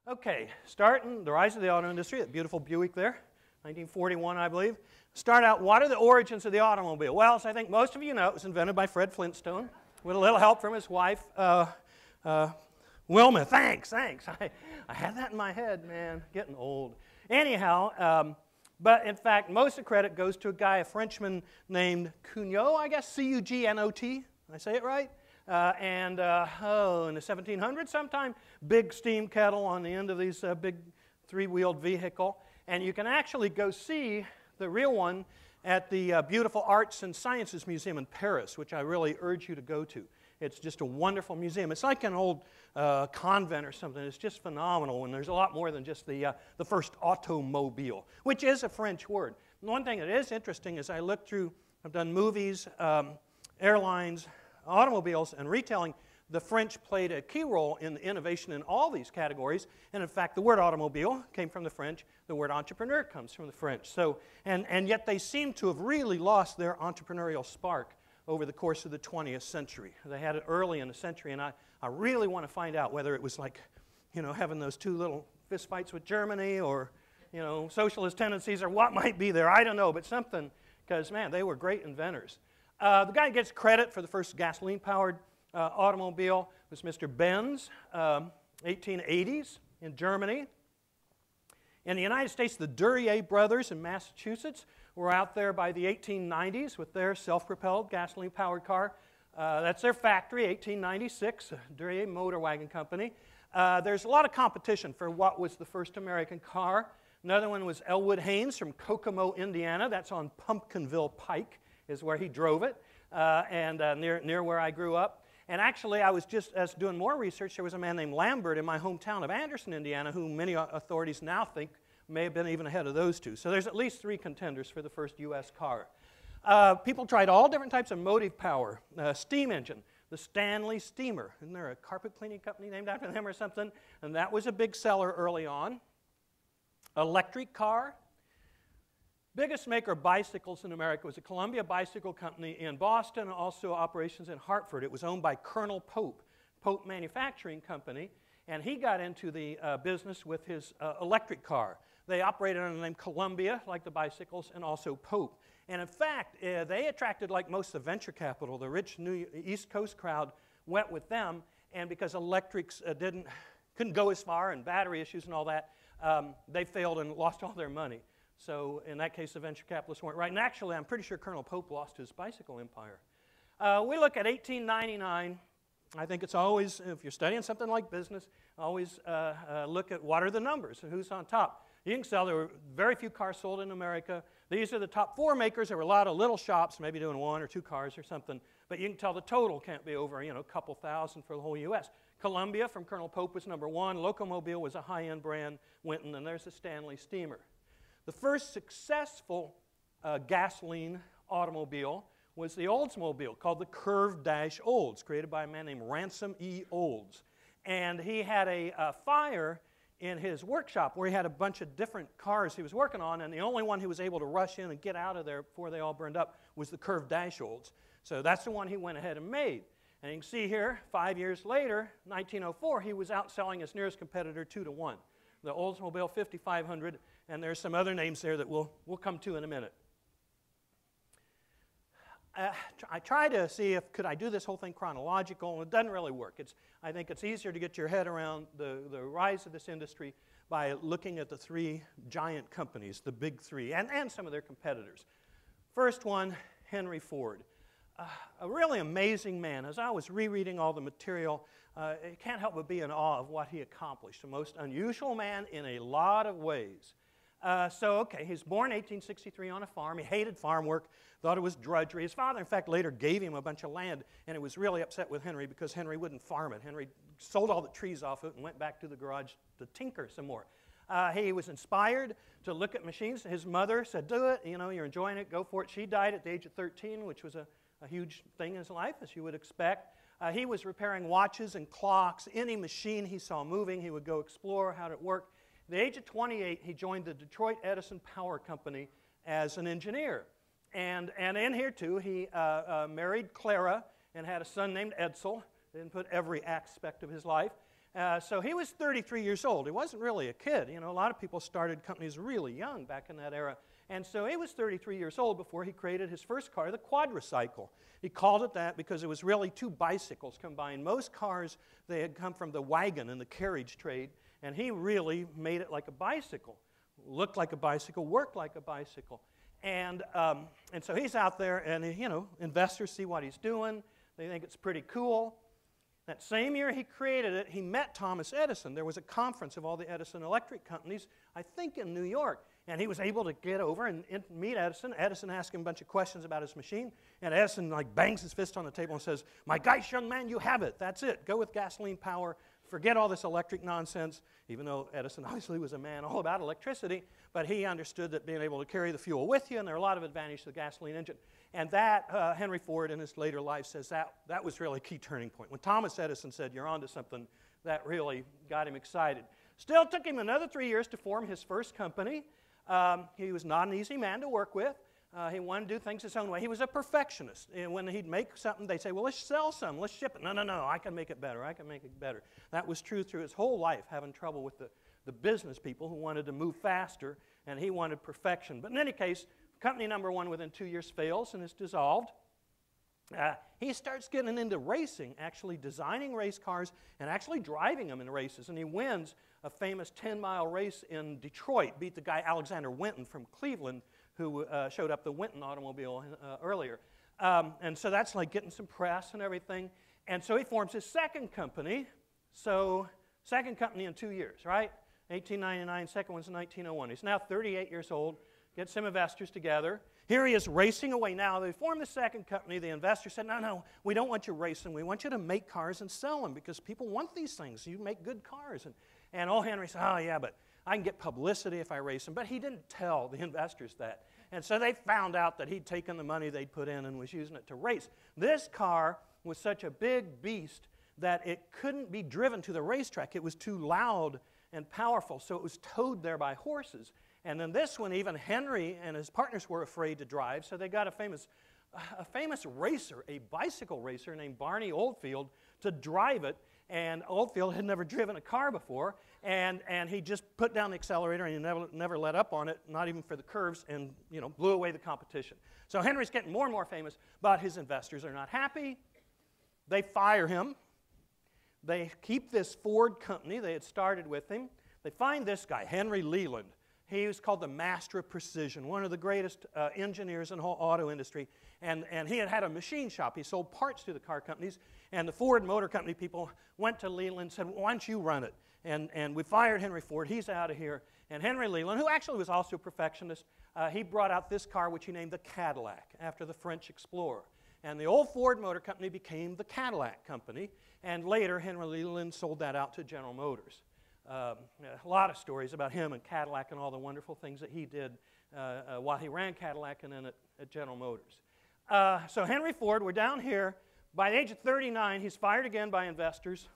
Okay, starting the rise of the auto industry, that beautiful Buick there, 1941, I believe. Start out, what are the origins of the automobile? Well, as I think most of you know, it was invented by Fred Flintstone with a little help from his wife, Wilma. Thanks. I had that in my head, man, getting old. Anyhow, but in fact, most of the credit goes to a guy, a Frenchman named Cugnot, I guess, C-U-G-N-O-T. Did I say it right? In the 1700s sometime, big steam kettle on the end of these big three-wheeled vehicle. And you can actually go see the real one at the beautiful Arts and Sciences Museum in Paris, which I really urge you to go to. It's just a wonderful museum. It's like an old convent or something. It's just phenomenal, and there's a lot more than just the first automobile, which is a French word. And one thing that is interesting is I looked through, I've done movies, airlines, automobiles, and retailing. The French played a key role in the innovation in all these categories, and in fact the word automobile came from the French, the word entrepreneur comes from the French. So, and yet they seem to have really lost their entrepreneurial spark over the course of the 20th century. They had it early in the century, and I really want to find out whether it was like, you know, having those two little fist fights with Germany, or, you know, socialist tendencies, or what might be there. I don't know, but something, because, man, they were great inventors. The guy who gets credit for the first gasoline-powered automobile was Mr. Benz, 1880s in Germany. In the United States, the Duryea brothers in Massachusetts were out there by the 1890s with their self-propelled gasoline-powered car. That's their factory, 1896, Duryea Motor Wagon Company. There's a lot of competition for what was the first American car. Another one was Elwood Haynes from Kokomo, Indiana. That's on Pumpkinville Pike, is where he drove it, near where I grew up. And actually, I was just doing more research. There was a man named Lambert in my hometown of Anderson, Indiana, who many authorities now think may have been even ahead of those two. So there's at least 3 contenders for the first U.S. car. People tried all different types of motive power. Steam engine, the Stanley Steamer. Isn't there a carpet cleaning company named after them or something? And that was a big seller early on. Electric car. Biggest maker of bicycles in America was a Columbia Bicycle Company in Boston, and also operations in Hartford. It was owned by Colonel Pope, Pope Manufacturing Company, and he got into the business with his electric car. They operated under the name Columbia, like the bicycles, and also Pope. And in fact, they attracted, like most of venture capital, the rich New East Coast crowd went with them, and because electrics couldn't go as far, and battery issues and all that, they failed and lost all their money. So in that case, the venture capitalists weren't right. And actually, I'm pretty sure Colonel Pope lost his bicycle empire. We look at 1899. I think it's always, if you're studying something like business, always look at what are the numbers and who's on top. You can tell there were very few cars sold in America. These are the top 4 makers. There were a lot of little shops, maybe doing 1 or 2 cars or something. But you can tell the total can't be over, you know, a couple thousand for the whole U.S. Columbia from Colonel Pope was number 1. Locomobile was a high-end brand. Winton, and there's the Stanley Steamer. The first successful gasoline automobile was the Oldsmobile, called the Curved Dash Olds, created by a man named Ransom E. Olds. And he had a fire in his workshop where he had a bunch of different cars he was working on, and the only one he was able to rush in and get out of there before they all burned up was the Curved Dash Olds. So that's the one he went ahead and made. And you can see here, 5 years later, 1904, he was outselling his nearest competitor 2-1. The Oldsmobile 5500, and there's some other names there that we'll come to in a minute. I try to see if could I do this whole thing chronological, and it doesn't really work. I think it's easier to get your head around the rise of this industry by looking at the 3 giant companies, the big 3, and some of their competitors. First one, Henry Ford. A really amazing man. As I was rereading all the material, I can't help but be in awe of what he accomplished. A most unusual man in a lot of ways. Okay, he was born in 1863 on a farm. He hated farm work, thought it was drudgery. His father, in fact, later gave him a bunch of land, and he was really upset with Henry because Henry wouldn't farm it. Henry sold all the trees off it and went back to the garage to tinker some more. He was inspired to look at machines. His mother said, do it, you know, you're enjoying it, go for it. She died at the age of 13, which was a huge thing in his life, as you would expect. He was repairing watches and clocks. Any machine he saw moving, he would go explore how it worked. At the age of 28, he joined the Detroit Edison Power Company as an engineer. And in here, too, he married Clara and had a son named Edsel. Didn't put every aspect of his life. So he was 33 years old. He wasn't really a kid. You know, a lot of people started companies really young back in that era. And so he was 33 years old before he created his first car, the quadricycle. He called it that because it was really two bicycles combined. Most cars, they had come from the wagon and the carriage trade, and he really made it like a bicycle. Looked like a bicycle, worked like a bicycle. And so he's out there, and you know, investors see what he's doing. They think it's pretty cool. That same year he created it, he met Thomas Edison. There was a conference of all the Edison electric companies, I think in New York. And he was able to get over and meet Edison. Edison asked him a bunch of questions about his machine. And Edison like bangs his fist on the table and says, "My gosh, young man, you have it. That's it. Go with gasoline power. Forget all this electric nonsense." Even though Edison obviously was a man all about electricity, but he understood that being able to carry the fuel with you, and there are a lot of advantages to the gasoline engine. And that, Henry Ford in his later life says that was really a key turning point. When Thomas Edison said, "You're onto something," that really got him excited. Still took him another 3 years to form his first company. He was not an easy man to work with. He wanted to do things his own way. He was a perfectionist. And when he'd make something, they'd say, "Well, let's sell some. Let's ship it." No, I can make it better. I can make it better. That was true through his whole life, having trouble with the business people who wanted to move faster, and he wanted perfection. But in any case, company number one within 2 years fails and is dissolved. He starts getting into racing, actually designing race cars and actually driving them in races. And he wins a famous 10-mile race in Detroit, beat the guy Alexander Winton from Cleveland, who showed up the Winton automobile earlier. And so that's like getting some press and everything. And so he forms his second company. So second company in 2 years, right? 1899, second one's in 1901. He's now 38 years old, gets some investors together. Here he is racing away. Now, they formed the second company. The investor said, no, we don't want you racing. We want you to make cars and sell them because people want these things. You make good cars. And old Henry said, "Oh, yeah, but I can get publicity if I race them." But he didn't tell the investors that. And so they found out that he'd taken the money they'd put in and was using it to race. This car was such a big beast that it couldn't be driven to the racetrack. It was too loud and powerful, so it was towed there by horses. And then this one, even Henry and his partners were afraid to drive, so they got a famous racer, a bicycle racer named Barney Oldfield, to drive it. And Oldfield had never driven a car before, and he just put down the accelerator and he never let up on it, not even for the curves, and blew away the competition. So Henry's getting more and more famous, but his investors are not happy. They fire him. They keep this Ford company they had started with him. They find this guy, Henry Leland. He was called the master of precision, one of the greatest engineers in the whole auto industry. And he had a machine shop. He sold parts to the car companies. And the Ford Motor Company people went to Leland and said, "Why don't you run it?" And we fired Henry Ford. He's out of here. And Henry Leland, who actually was also a perfectionist, he brought out this car, which he named the Cadillac, after the French explorer. And the old Ford Motor Company became the Cadillac Company. And later, Henry Leland sold that out to General Motors. A lot of stories about him and Cadillac and all the wonderful things that he did while he ran Cadillac and then at General Motors. So Henry Ford, we're down here. By the age of 39, he's fired again by investors,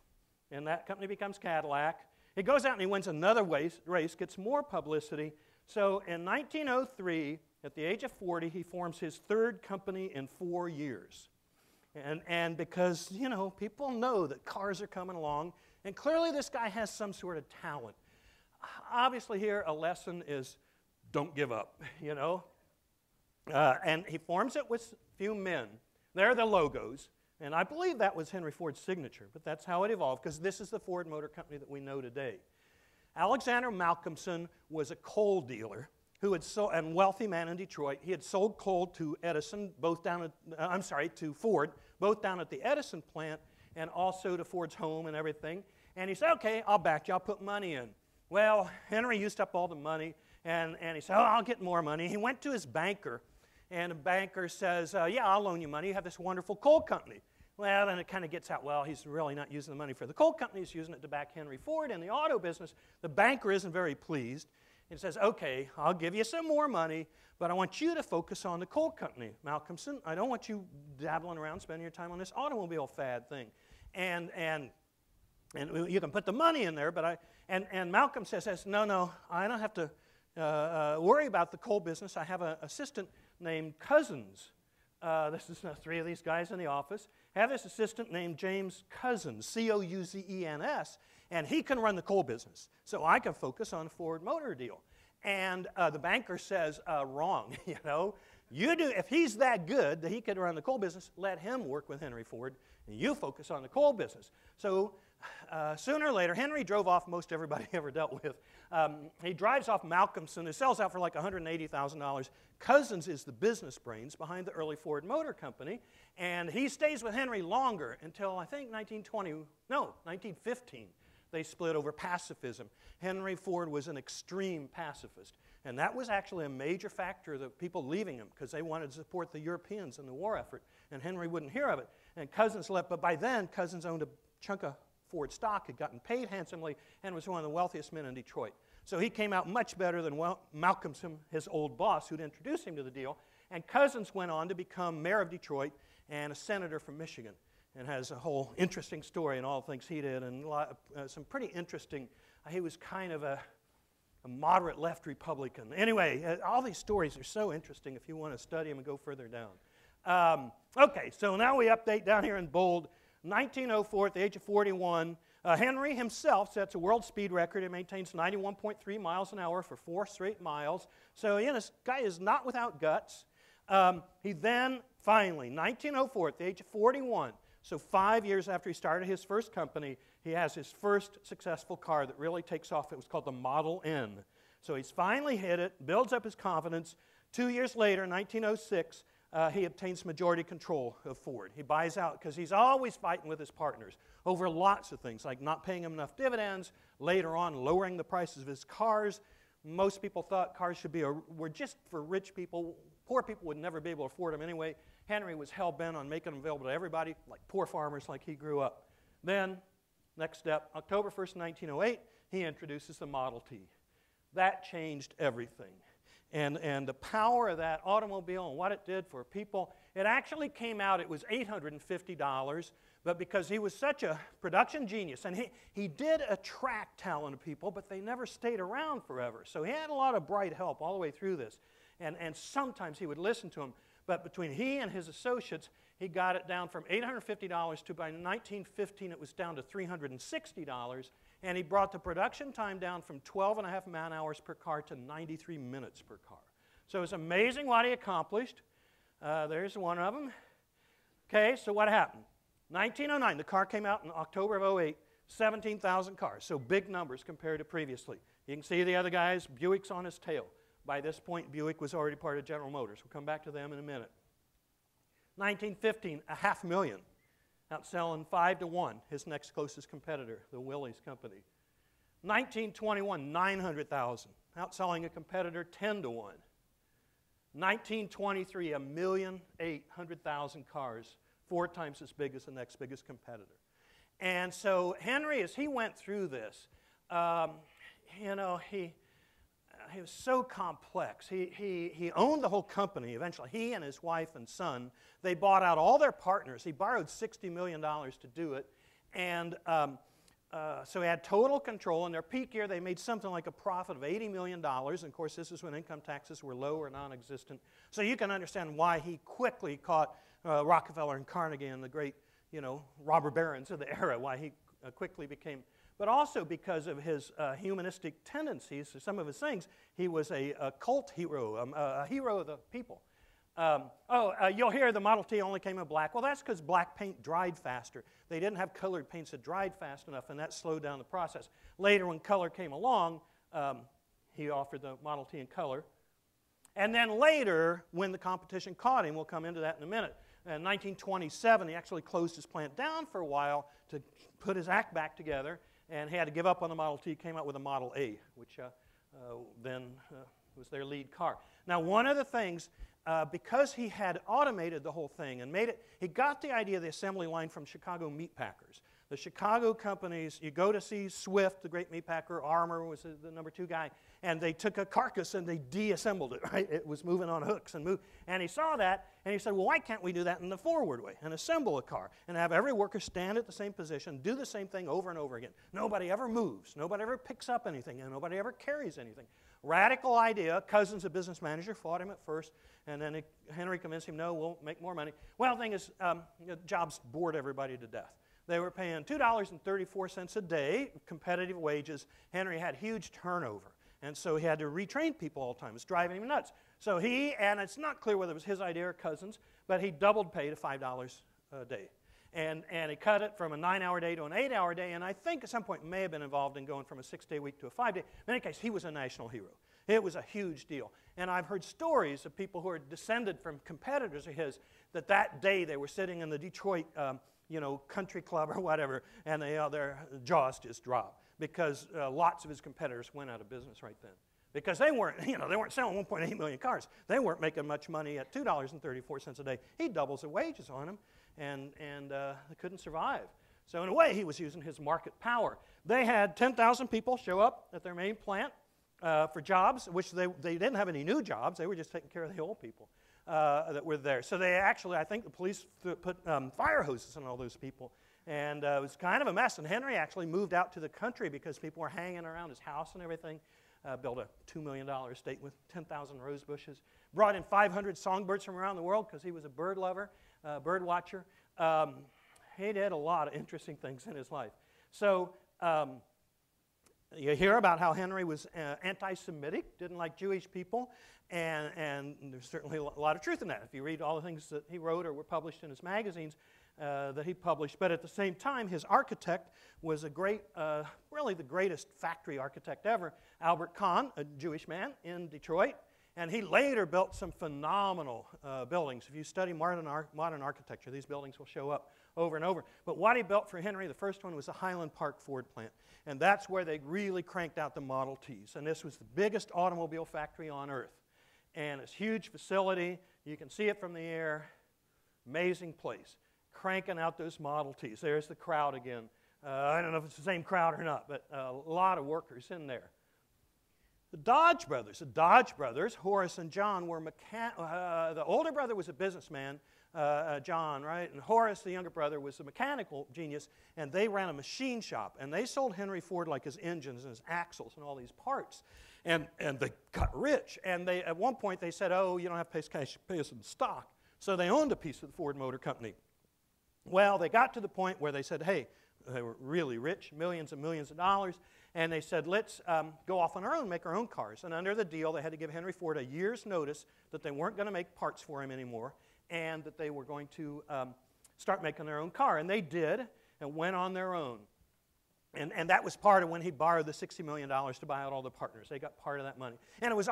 and that company becomes Cadillac. He goes out and he wins another race, gets more publicity. So in 1903, at the age of 40, he forms his third company in 4 years. And because, people know that cars are coming along, and clearly this guy has some sort of talent. Obviously here a lesson is don't give up, And he forms it with a few men. They're the logos. And I believe that was Henry Ford's signature, but that's how it evolved, because this is the Ford Motor Company that we know today. Alexander Malcolmson was a coal dealer who had sold, and wealthy man in Detroit. He had sold coal to Edison, to Ford, both down at the Edison plant and also to Ford's home and everything. And he said, "Okay, I'll back you. I'll put money in." Well, Henry used up all the money, and he said, "Oh, I'll get more money." He went to his banker, and the banker says, "Yeah, I'll loan you money. You have this wonderful coal company." Well, then it kind of gets out, well, he's really not using the money for the coal company. He's using it to back Henry Ford in the auto business. The banker isn't very pleased. He says, "Okay, I'll give you some more money, but I want you to focus on the coal company, Malcolmson. I don't want you dabbling around, spending your time on this automobile fad thing. And you can put the money in there, but and Malcolm says, no, I don't have to worry about the coal business. I have an assistant named Cousins." This is 3 of these guys in the office. I have this assistant named James Couzens, Couzens, and he can run the coal business, so I can focus on the Ford Motor deal. And the banker says, wrong, you know. You do, if he's that good that he could run the coal business, let him work with Henry Ford, and you focus on the coal business. So sooner or later, Henry drove off most everybody he ever dealt with. He drives off Malcolmson. It sells out for like $180,000. Cousins is the business brains behind the early Ford Motor Company, and he stays with Henry longer until I think 1915. They split over pacifism. Henry Ford was an extreme pacifist, and that was actually a major factor of people leaving him because they wanted to support the Europeans in the war effort, and Henry wouldn't hear of it. And Cousins left, but by then, Cousins owned a chunk of Ford stock, had gotten paid handsomely, and was one of the wealthiest men in Detroit. So he came out much better than Malcolmson, his old boss, who'd introduced him to the deal. And Cousins went on to become mayor of Detroit and a senator from Michigan, and has a whole interesting story and all the things he did, and some pretty interesting. He was kind of a moderate left Republican. Anyway, all these stories are so interesting if you want to study them and go further down. Okay, so now we update down here in bold. 1904, at the age of 41, Henry himself sets a world speed record. He maintains 91.3 miles an hour for 4 straight miles. So, you know, this guy is not without guts. He then, finally, 1904, at the age of 41, so 5 years after he started his first company, he has his first successful car that really takes off. It was called the Model N. So he's finally hit it, builds up his confidence. 2 years later, 1906, he obtains majority control of Ford. He buys out because he's always fighting with his partners over lots of things, like not paying him enough dividends, later on lowering the prices of his cars. Most people thought cars should be were just for rich people. Poor people would never be able to afford them anyway. Henry was hell-bent on making them available to everybody, like poor farmers like he grew up. Then, next step, October 1st, 1908, he introduces the Model T. That changed everything. And the power of that automobile and what it did for people, it actually came out, it was $850, but because he was such a production genius, and he did attract talented people, but they never stayed around forever. So he had a lot of bright help all the way through this, and sometimes he would listen to him. But between he and his associates, he got it down from $850 to, by 1915, it was down to $360, and he brought the production time down from 12.5 man-hours per car to 93 minutes per car. So it's amazing what he accomplished. There's one of them. Okay, so what happened? 1909, the car came out in October of 08, 17,000 cars, so big numbers compared to previously. You can see the other guys, Buick's on his tail. By this point, Buick was already part of General Motors. We'll come back to them in a minute. 1915, 500,000, outselling 5-1, his next closest competitor, the Willys Company. 1921, 900,000, outselling a competitor 10-1. 1923, 1,800,000 cars, 4 times as big as the next biggest competitor. And so Henry, as he went through this, you know, he was so complex. He owned the whole company eventually. He and his wife and son, they bought out all their partners. He borrowed $60 million to do it. And so he had total control. In their peak year, they made something like a profit of $80 million. And of course, this is when income taxes were low or non-existent. So you can understand why he quickly caught Rockefeller and Carnegie and the great, you know, robber barons of the era, why he quickly became, but also because of his humanistic tendencies, some of his things. He was a cult hero, a hero of the people. You'll hear the Model T only came in black. Well, that's because black paint dried faster. They didn't have colored paints that dried fast enough, and that slowed down the process. Later, when color came along, he offered the Model T in color. And then later, when the competition caught him, we'll come into that in a minute. In 1927, he actually closed his plant down for a while to put his act back together, and he had to give up on the Model T, came out with a Model A, which then was their lead car. Now, one of the things, because he had automated the whole thing and made it, he got the idea of the assembly line from Chicago meat packers. The Chicago companies, you go to see Swift, the great meat packer, Armour was the number 2 guy, and they took a carcass and they de-assembled it, right? It was moving on hooks and moved. And he saw that, and he said, well, why can't we do that in the forward way and assemble a car and have every worker stand at the same position, do the same thing over and over again? Nobody ever moves. Nobody ever picks up anything, and nobody ever carries anything. Radical idea. Cousins, a business manager, fought him at first, and then Henry convinced him, no, we'll make more money. Well, the thing is, jobs bored everybody to death. They were paying $2.34 a day, competitive wages. Henry had huge turnover, and so he had to retrain people all the time. It was driving him nuts. So he, and it's not clear whether it was his idea or cousins, but he doubled pay to $5 a day. And he cut it from a 9-hour day to an 8-hour day, and I think at some point may have been involved in going from a 6-day week to a 5-day. In any case, he was a national hero. It was a huge deal. And I've heard stories of people who are descended from competitors of his that day they were sitting in the Detroit country club or whatever, and their jaws just dropped because lots of his competitors went out of business right then. Because they weren't selling 1.8 million cars. They weren't making much money at $2.34 a day. He doubles the wages on them, and they couldn't survive. So in a way, he was using his market power. They had 10,000 people show up at their main plant for jobs, which they didn't have any new jobs. They were just taking care of the old people that were there. So they actually, I think the police put fire hoses on all those people. And it was kind of a mess. And Henry actually moved out to the country because people were hanging around his house and everything. Built a $2 million estate with 10,000 rose bushes. Brought in 500 songbirds from around the world because he was a bird lover, bird watcher. He did a lot of interesting things in his life. So you hear about how Henry was anti-Semitic, didn't like Jewish people, and there's certainly a lot of truth in that if you read all the things that he wrote or were published in his magazines that he published. But at the same time, his architect was a great, really the greatest factory architect ever, Albert Kahn, a Jewish man in Detroit. And he later built some phenomenal buildings. If you study modern architecture, these buildings will show up over and over. But what he built for Henry, the first one was the Highland Park Ford plant. And that's where they really cranked out the Model Ts. And this was the biggest automobile factory on earth. And it's a huge facility. You can see it from the air. Amazing place. Cranking out those Model Ts. There's the crowd again. I don't know if it's the same crowd or not, but a lot of workers in there. The Dodge brothers, Horace and John, were the older brother was a businessman, John, right? And Horace, the younger brother, was a mechanical genius, and they ran a machine shop. And they sold Henry Ford like his engines and his axles and all these parts. And they got rich. And at one point they said, oh, you don't have to pay us cash, pay us in stock. So they owned a piece of the Ford Motor Company. Well, they got to the point where they said, hey, they were really rich, millions and millions of dollars, and they said, let's go off on our own, make our own cars. And under the deal, they had to give Henry Ford a year's notice that they weren't going to make parts for him anymore and that they were going to start making their own car. And they did and went on their own. And that was part of when he borrowed the $60 million to buy out all the partners. They got part of that money. And it was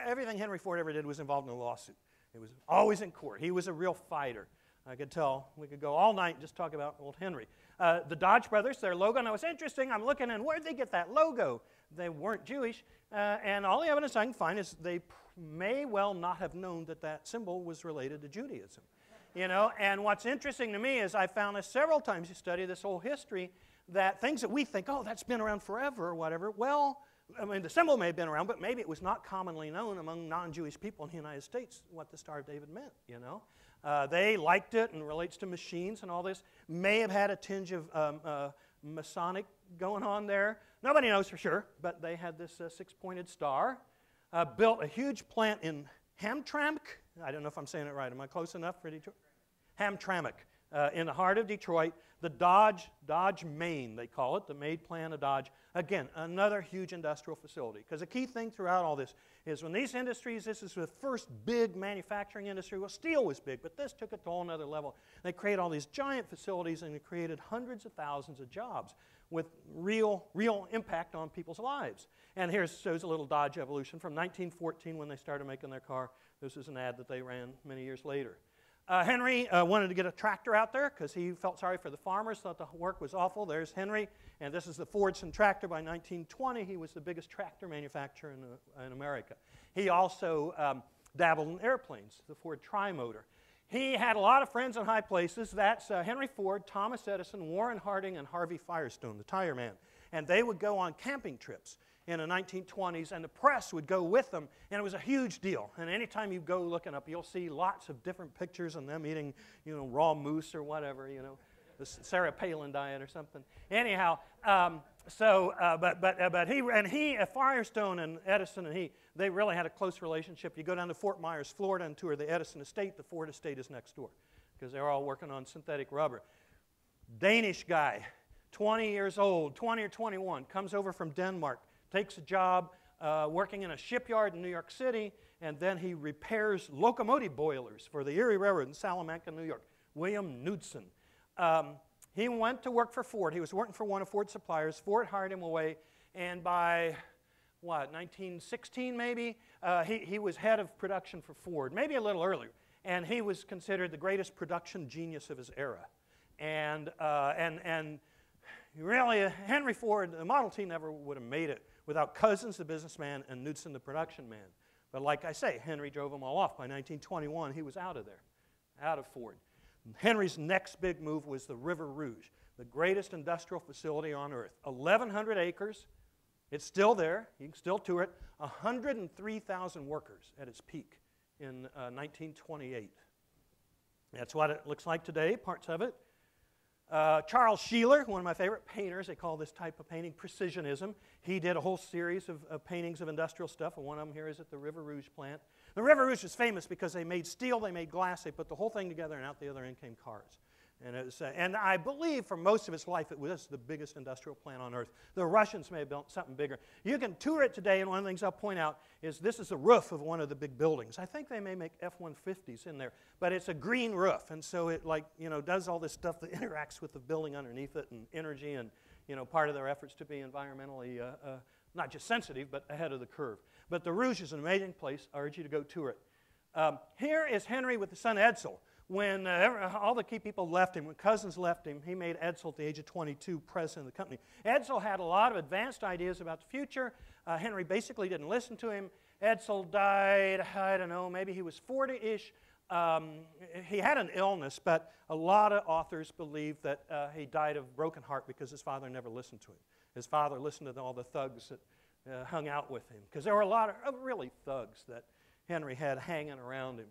everything Henry Ford ever did was involved in a lawsuit. It was always in court. He was a real fighter. I could tell. We could go all night and just talk about old Henry. The Dodge brothers, their logo, now it's interesting. I'm looking and where'd they get that logo? They weren't Jewish. And all the evidence I can find is they may well not have known that that symbol was related to Judaism. And what's interesting to me is I found this several times you study this whole history that things that we think, oh, that's been around forever or whatever, well, I mean, the symbol may have been around, but maybe it was not commonly known among non-Jewish people in the United States what the Star of David meant, They liked it and relates to machines and all this. May have had a tinge of Masonic going on there. Nobody knows for sure, but they had this six-pointed star. Built a huge plant in Hamtramck. I don't know if I'm saying it right. Am I close enough for Detroit? Hamtramck, in the heart of Detroit. The Dodge Main, they call it, the made plant of Dodge. Again, another huge industrial facility. Because the key thing throughout all this is when these industries, this is the first big manufacturing industry. Well, steel was big, but this took it to a whole other level. They created all these giant facilities, and it created hundreds of thousands of jobs with real impact on people's lives. And here shows a little Dodge evolution from 1914 when they started making their car. This is an ad that they ran many years later. Henry wanted to get a tractor out there because he felt sorry for the farmers, thought the work was awful. There's Henry, and this is the Fordson tractor. By 1920, he was the biggest tractor manufacturer in America. He also dabbled in airplanes, the Ford Trimotor. He had a lot of friends in high places. That's Henry Ford, Thomas Edison, Warren Harding, and Harvey Firestone, the tire man. And they would go on camping trips in the 1920s, and the press would go with them, and it was a huge deal. And anytime you go looking up, you'll see lots of different pictures of them eating, raw moose or whatever, the Sarah Palin diet or something. Anyhow, Firestone and Edison and they really had a close relationship. You go down to Fort Myers, Florida, and tour the Edison estate. The Ford estate is next door because they're all working on synthetic rubber. Danish guy, 20 years old, 20 or 21, comes over from Denmark, takes a job working in a shipyard in New York City, and then he repairs locomotive boilers for the Erie Railroad in Salamanca, New York. William Knudsen. He went to work for Ford. He was working for one of Ford's suppliers. Ford hired him away, and by, 1916 maybe, he was head of production for Ford, maybe a little earlier, and he was considered the greatest production genius of his era. And really, Henry Ford, the Model T never would have made it without Cousins, the businessman, and Knudsen, the production man. But like I say, Henry drove them all off. By 1921, he was out of there, out of Ford. Henry's next big move was the River Rouge, the greatest industrial facility on earth. 1,100 acres. It's still there. You can still tour it. 103,000 workers at its peak in 1928. That's what it looks like today, parts of it. Charles Sheeler, one of my favorite painters, they call this type of painting precisionism. He did a whole series of paintings of industrial stuff, and one of them here is at the River Rouge plant. The River Rouge is famous because they made steel, they made glass, they put the whole thing together, and out the other end came cars. And, and I believe for most of its life it was the biggest industrial plant on earth. The Russians may have built something bigger. You can tour it today, and one of the things I'll point out is this is the roof of one of the big buildings. I think they may make F-150s in there, but it's a green roof, and so it does all this stuff that interacts with the building underneath it, and energy, and part of their efforts to be environmentally not just sensitive, but ahead of the curve. But the Rouge is an amazing place. I urge you to go tour it. Here is Henry with his son Edsel. When all the key people left him, when Cousins left him, he made Edsel at the age of 22 president of the company. Edsel had a lot of advanced ideas about the future. Henry basically didn't listen to him. Edsel died, I don't know, maybe he was 40-ish. He had an illness, but a lot of authors believe that he died of broken heart because his father never listened to him. His father listened to all the thugs that hung out with him, because there were a lot of really thugs that Henry had hanging around him.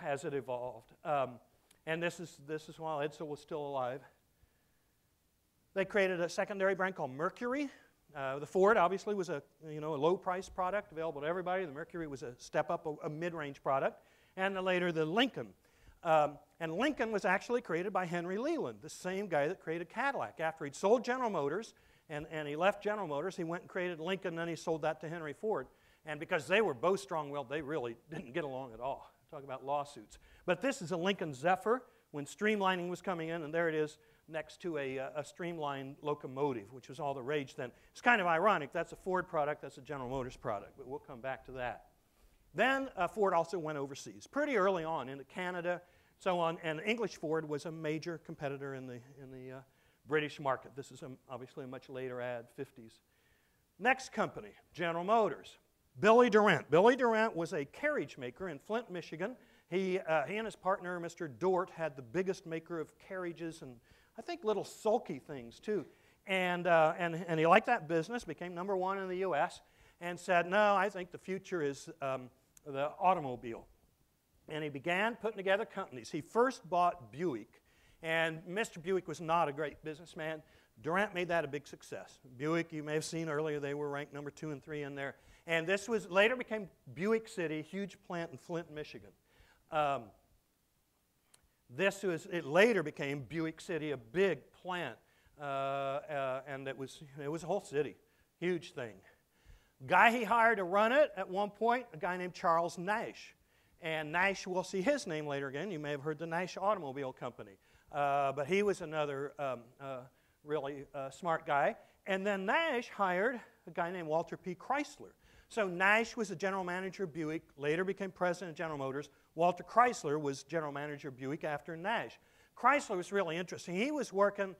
As it evolved. And this is while Edsel was still alive. They created a secondary brand called Mercury. The Ford obviously was a low-price product available to everybody. The Mercury was a step up, a mid-range product. And later the Lincoln. And Lincoln was actually created by Henry Leland, the same guy that created Cadillac. After he'd sold General Motors and he left General Motors, he went and created Lincoln, and then he sold that to Henry Ford. And because they were both strong-willed, they really didn't get along at all. Talk about lawsuits. But this is a Lincoln Zephyr when streamlining was coming in, and there it is next to a streamlined locomotive, which was all the rage then. It's kind of ironic. That's a Ford product, that's a General Motors product, but we'll come back to that. Then Ford also went overseas, pretty early on, into Canada, so on, and English Ford was a major competitor in the British market. This is obviously a much later ad, 50s. Next company, General Motors. Billy Durant. Billy Durant was a carriage maker in Flint, Michigan. He and his partner, Mr. Dort, had the biggest maker of carriages and I think little sulky things too. And he liked that business, became #1 in the U.S., and said, no, I think the future is the automobile. And he began putting together companies. He first bought Buick, and Mr. Buick was not a great businessman. Durant made that a big success. Buick, you may have seen earlier, they were ranked number 2 and 3 in there. And this was later became Buick City, huge plant in Flint, Michigan. It later became Buick City, a big plant, and it was a whole city, huge thing. Guy he hired to run it at one point, a guy named Charles Nash. And Nash, we'll see his name later again. You may have heard the Nash Automobile Company. But he was another really smart guy. And then Nash hired a guy named Walter P. Chrysler. So Nash was the general manager of Buick, later became president of General Motors. Walter Chrysler was general manager of Buick after Nash. Chrysler was really interesting. He was working,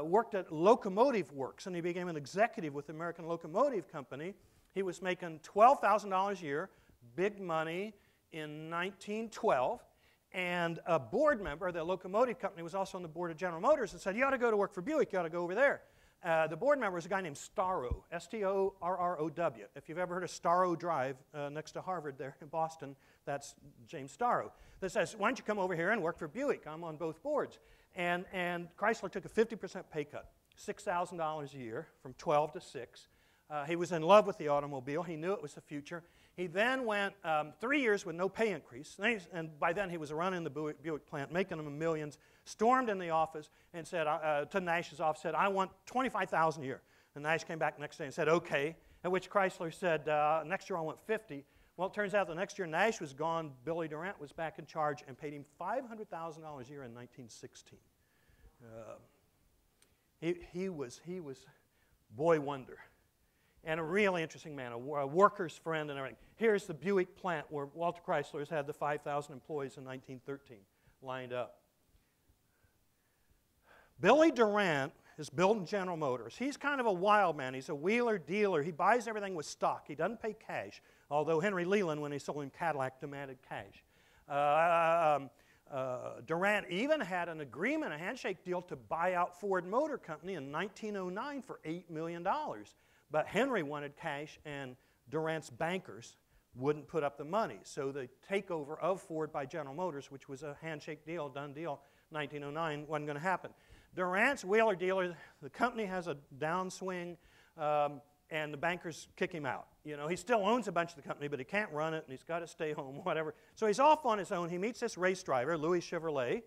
worked at Locomotive Works, and he became an executive with the American Locomotive Company. He was making $12,000 a year, big money, in 1912. And a board member of the Locomotive Company was also on the board of General Motors and said, you ought to go to work for Buick, you ought to go over there. The board member was a guy named Starrow, S-T-O-R-R-O-W. If you've ever heard of Starrow Drive next to Harvard there in Boston, that's James Starrow. That says, why don't you come over here and work for Buick? I'm on both boards. And Chrysler took a 50% pay cut, $6,000 a year from 12 to 6. He was in love with the automobile. He knew it was the future. He then went 3 years with no pay increase, and by then he was running the Buick plant, making them millions, stormed in the office and said, to Nash's office, said, I want $25,000 a year. And Nash came back the next day and said, okay, at which Chrysler said, next year I want 50. Well, it turns out the next year Nash was gone, Billy Durant was back in charge and paid him $500,000 a year in 1916. He was boy wonder. And a really interesting man, a worker's friend and everything. Here's the Buick plant where Walter Chrysler's had the 5,000 employees in 1913 lined up. Billy Durant is building General Motors. He's kind of a wild man. He's a wheeler dealer. He buys everything with stock. He doesn't pay cash, although Henry Leland, when he sold him Cadillac, demanded cash. Durant even had an agreement, a handshake deal, to buy out Ford Motor Company in 1909 for $8 million. But Henry wanted cash, and Durant's bankers wouldn't put up the money. So the takeover of Ford by General Motors, which was a handshake deal, done deal, 1909, wasn't going to happen. Durant's wheeler dealer, the company has a downswing, and the bankers kick him out. You know, he still owns a bunch of the company, but he can't run it, and he's got to stay home, whatever. So he's off on his own. He meets this race driver, Louis Chevrolet,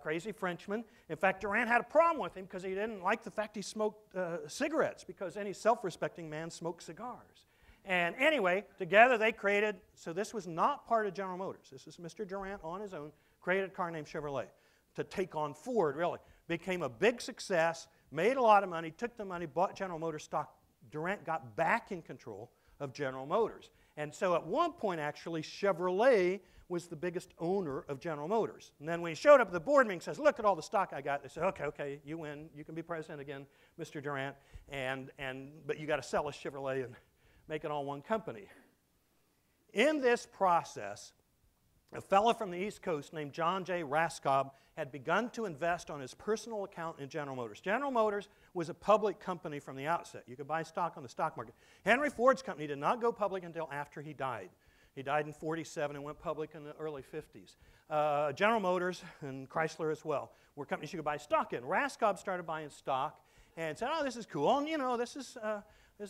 crazy Frenchman. In fact, Durant had a problem with him because he didn't like the fact he smoked cigarettes, because any self-respecting man smokes cigars. And anyway, together they created, so this was not part of General Motors. This is Mr. Durant on his own, created a car named Chevrolet to take on Ford, really. Became a big success, made a lot of money, took the money, bought General Motors stock. Durant got back in control of General Motors. And so at one point, actually, Chevrolet was the biggest owner of General Motors. And then when he showed up at the board meeting and says, look at all the stock I got, they said, okay, you win. You can be president again, Mr. Durant, but you got to sell us Chevrolet and make it all one company. In this process, a fellow from the East Coast named John J. Raskob had begun to invest on his personal account in General Motors. General Motors was a public company from the outset. You could buy stock on the stock market. Henry Ford's company did not go public until after he died. He died in 47 and went public in the early 50s. General Motors and Chrysler as well were companies you could buy stock in. Raskob started buying stock and said, oh, this is cool. And, you know, this is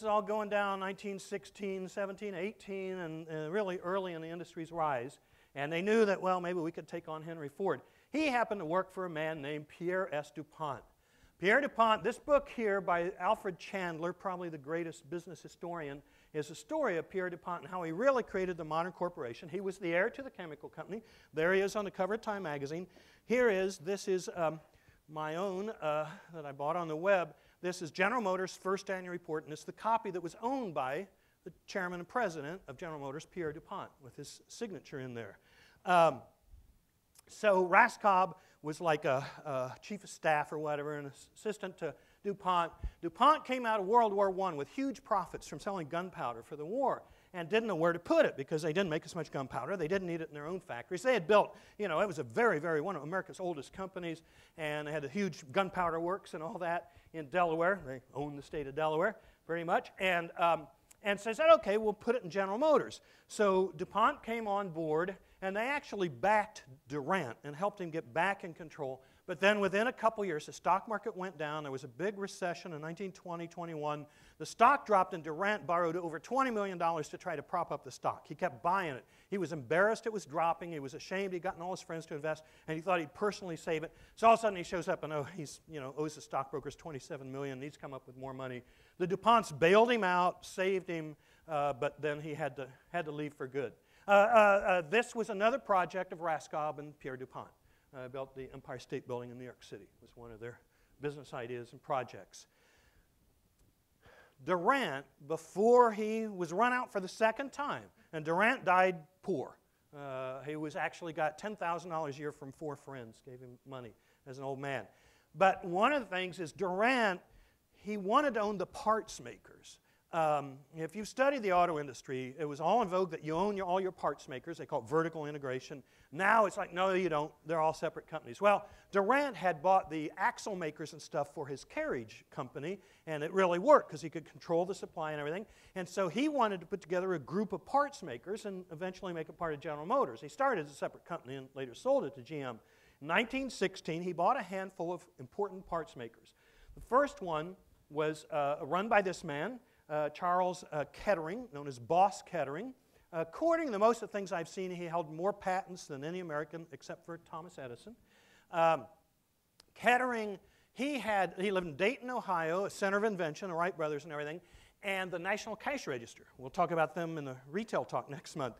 all going down 1916, 17, 18, and really early in the industry's rise. And they knew that, well, maybe we could take on Henry Ford. He happened to work for a man named Pierre S. DuPont. Pierre DuPont, this book here by Alfred Chandler, probably the greatest business historian, is a story of Pierre DuPont and how he really created the modern corporation. He was the heir to the chemical company. There he is on the cover of Time magazine. This is my own that I bought on the web. This is General Motors' first annual report, and it's the copy that was owned by the chairman and president of General Motors, Pierre DuPont, with his signature in there. So Raskob was like a chief of staff or whatever, an assistant to DuPont. DuPont came out of World War I with huge profits from selling gunpowder for the war and didn't know where to put it because they didn't make as much gunpowder. They didn't need it in their own factories. They had built, you know, it was a one of America's oldest companies, and they had a huge gunpowder works and all that in Delaware. They owned the state of Delaware pretty much. And so they said, okay, we'll put it in General Motors. So DuPont came on board, and they actually backed Durant and helped him get back in control. But then within a couple years, the stock market went down. There was a big recession in 1920, 21. The stock dropped, and Durant borrowed over $20 million to try to prop up the stock. He kept buying it. He was embarrassed it was dropping. He was ashamed. He'd gotten all his friends to invest, and he thought he'd personally save it. So all of a sudden, he shows up and, owes the stockbrokers $27 million. Needs to come up with more money. The DuPonts bailed him out, saved him, but then he had to leave for good. This was another project of Raskob and Pierre DuPont. Built the Empire State Building in New York City. It was one of their business ideas and projects. Durant, before he was run out for the second time, and Durant died poor. He was actually got $10,000 a year from 4 friends, gave him money as an old man. But one of the things is Durant, he wanted to own the parts makers. If you've studied the auto industry, it was all in vogue that you own all your parts makers. They call it vertical integration. Now it's like, no, you don't. They're all separate companies. Well, Durant had bought the axle makers and stuff for his carriage company, and it really worked because he could control the supply and everything. And so he wanted to put together a group of parts makers and eventually make it part of General Motors. He started as a separate company and later sold it to GM. In 1916, he bought a handful of important parts makers. The first one was run by this man, Charles Kettering, known as Boss Kettering. According to most of the things I've seen, he held more patents than any American except for Thomas Edison. Kettering, he lived in Dayton, Ohio, a center of invention, the Wright brothers and everything, and the National Cash Register. We'll talk about them in the retail talk next month.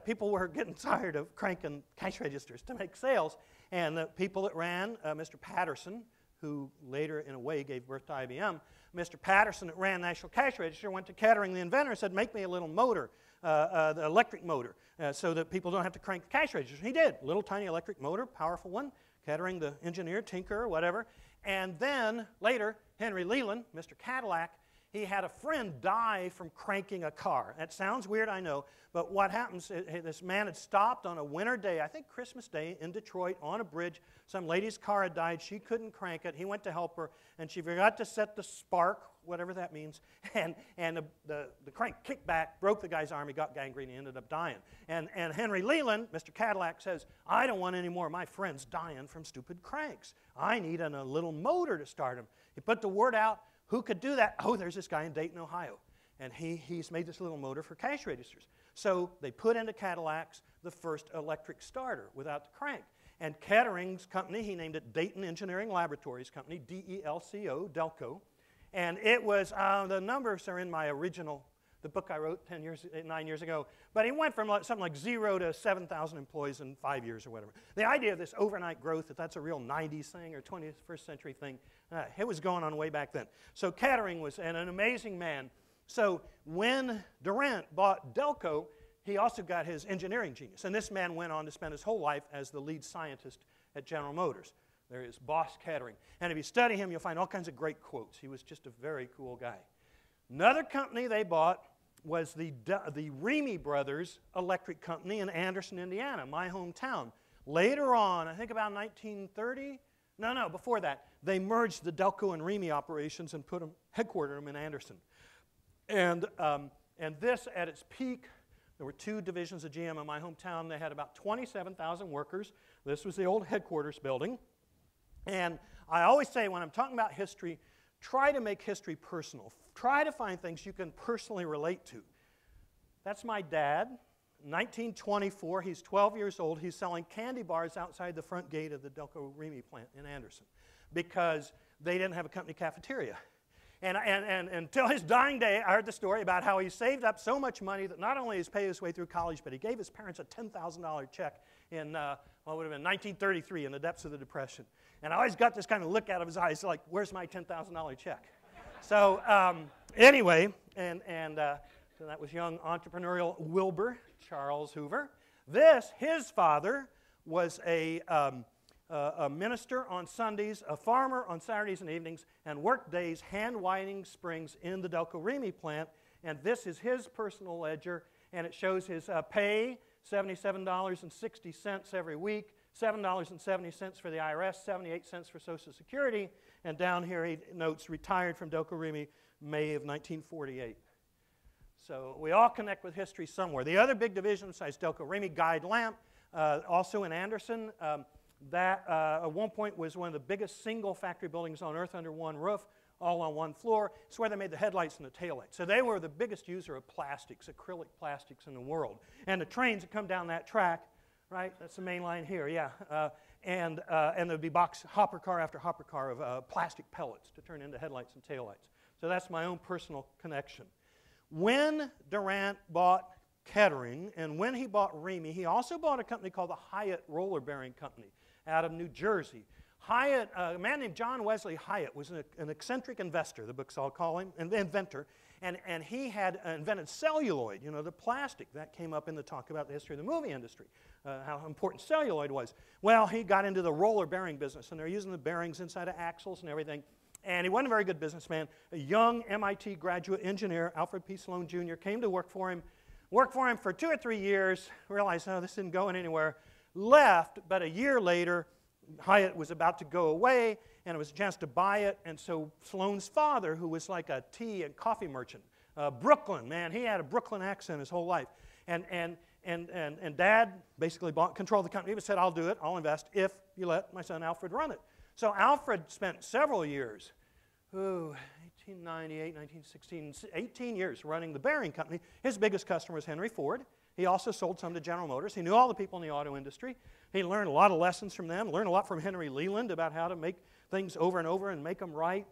People were getting tired of cranking cash registers to make sales, and the people that ran, Mr. Patterson, who later, in a way, gave birth to IBM, Mr. Patterson that ran National Cash Register went to Kettering, the inventor, and said, make me a little motor, the electric motor, so that people don't have to crank the cash register. He did. Little tiny electric motor, powerful one. Kettering, the engineer, tinker, whatever. And then, later, Henry Leland, Mr. Cadillac, he had a friend die from cranking a car. That sounds weird, I know, but what happens, this man had stopped on a winter day, I think Christmas Day, in Detroit, on a bridge. Some lady's car had died. She couldn't crank it. He went to help her, and she forgot to set the spark, whatever that means, and the crank kicked back, broke the guy's arm. He got gangrene. He ended up dying. And Henry Leland, Mr. Cadillac, says, I don't want any more of my friends dying from stupid cranks. I need a little motor to start them. He put the word out. Who could do that? Oh, there's this guy in Dayton, Ohio. And he's made this little motor for cash registers. So they put into Cadillacs the first electric starter without the crank. And Kettering's company, he named it Dayton Engineering Laboratories Company, D-E-L-C-O, Delco. And it was, the numbers are in my original, the book I wrote 9 years ago. But he went from something like 0 to 7,000 employees in 5 years or whatever. The idea of this overnight growth, if that's a real 90s thing or 21st century thing, it was going on way back then. So Kettering was an amazing man. So when Durant bought Delco, he also got his engineering genius. And this man went on to spend his whole life as the lead scientist at General Motors. There is Boss Kettering. And if you study him, you'll find all kinds of great quotes. He was just a very cool guy. Another company they bought was the Remy Brothers Electric Company in Anderson, Indiana, my hometown. Later on, I think about 1930, no, before that, they merged the Delco and Remy operations and headquartered them in Anderson. And this, at its peak, there were 2 divisions of GM in my hometown. They had about 27,000 workers. This was the old headquarters building. And I always say when I'm talking about history, try to make history personal. Try to find things you can personally relate to. That's my dad. 1924, he's 12 years old. He's selling candy bars outside the front gate of the Delco Remy plant in Anderson because they didn't have a company cafeteria. And until his dying day, I heard the story about how he saved up so much money that not only he's paid his way through college, but he gave his parents a $10,000 check in, what would have been 1933, in the depths of the Depression. And I always got this kind of look out of his eyes, like, where's my $10,000 check? So anyway, so that was young entrepreneurial Wilbur Charles Hoover. His father was a minister on Sundays, a farmer on Saturdays and evenings, and worked days hand-winding springs in the Delco Remy plant. And this is his personal ledger, and it shows his pay, $77.60 every week, $7.70 for the IRS, 78 cents for Social Security, and down here he notes retired from Delco Remy May of 1948. So we all connect with history somewhere. The other big division besides Delco Remy, Guide Lamp, also in Anderson, that at one point was one of the biggest single factory buildings on earth under one roof, all on one floor. It's where they made the headlights and the taillights. So they were the biggest user of plastics, acrylic plastics in the world. And the trains that come down that track, right, that's the main line here, yeah. And there'd be hopper car after hopper car of plastic pellets to turn into headlights and taillights. So that's my own personal connection. When Durant bought Kettering and when he bought Remy, he also bought a company called the Hyatt Roller Bearing Company out of New Jersey. Hyatt, a man named John Wesley Hyatt was an eccentric investor, the books all call him, an inventor, and he had invented celluloid, you know, the plastic. That came up in the talk about the history of the movie industry, how important celluloid was. Well, he got into the roller bearing business, and they're using the bearings inside of axles and everything. And he wasn't a very good businessman. A young MIT graduate engineer, Alfred P. Sloan Jr., came to work for him for 2 or 3 years, realized, oh, this isn't going anywhere, left, but a year later, Hyatt was about to go away, and it was a chance to buy it, and so Sloan's father, who was like a tea and coffee merchant, Brooklyn, man, he had a Brooklyn accent his whole life, and Dad basically controlled the company, but said, I'll do it, I'll invest, if you let my son Alfred run it. So Alfred spent several years, 1998, 1916, 18 years running the bearing company. His biggest customer was Henry Ford. He also sold some to General Motors. He knew all the people in the auto industry. He learned a lot of lessons from them, learned a lot from Henry Leland about how to make things over and over and make them right.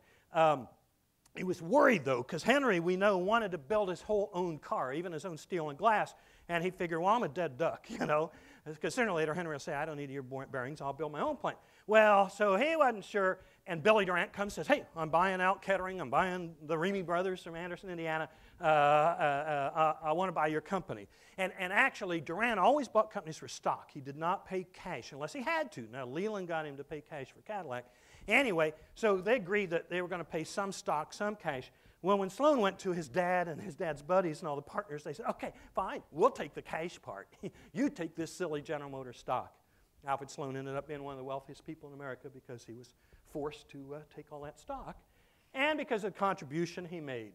He was worried, though, because Henry, we know, wanted to build his whole own car, even his own steel and glass, and he figured, well, I'm a dead duck, you know, because sooner or later Henry will say, I don't need your bearings, I'll build my own plant. Well, so he wasn't sure, and Billy Durant comes and says, hey, I'm buying out Kettering, I'm buying the Remy brothers from Anderson, Indiana, I want to buy your company. And actually, Durant always bought companies for stock. He did not pay cash unless he had to. Now, Leland got him to pay cash for Cadillac. Anyway, so they agreed that they were going to pay some stock, some cash. Well, when Sloan went to his dad and his dad's buddies and all the partners, they said, okay, fine, we'll take the cash part. You take this silly General Motors stock. Alfred Sloan ended up being one of the wealthiest people in America because he was forced to take all that stock, and because of the contribution he made.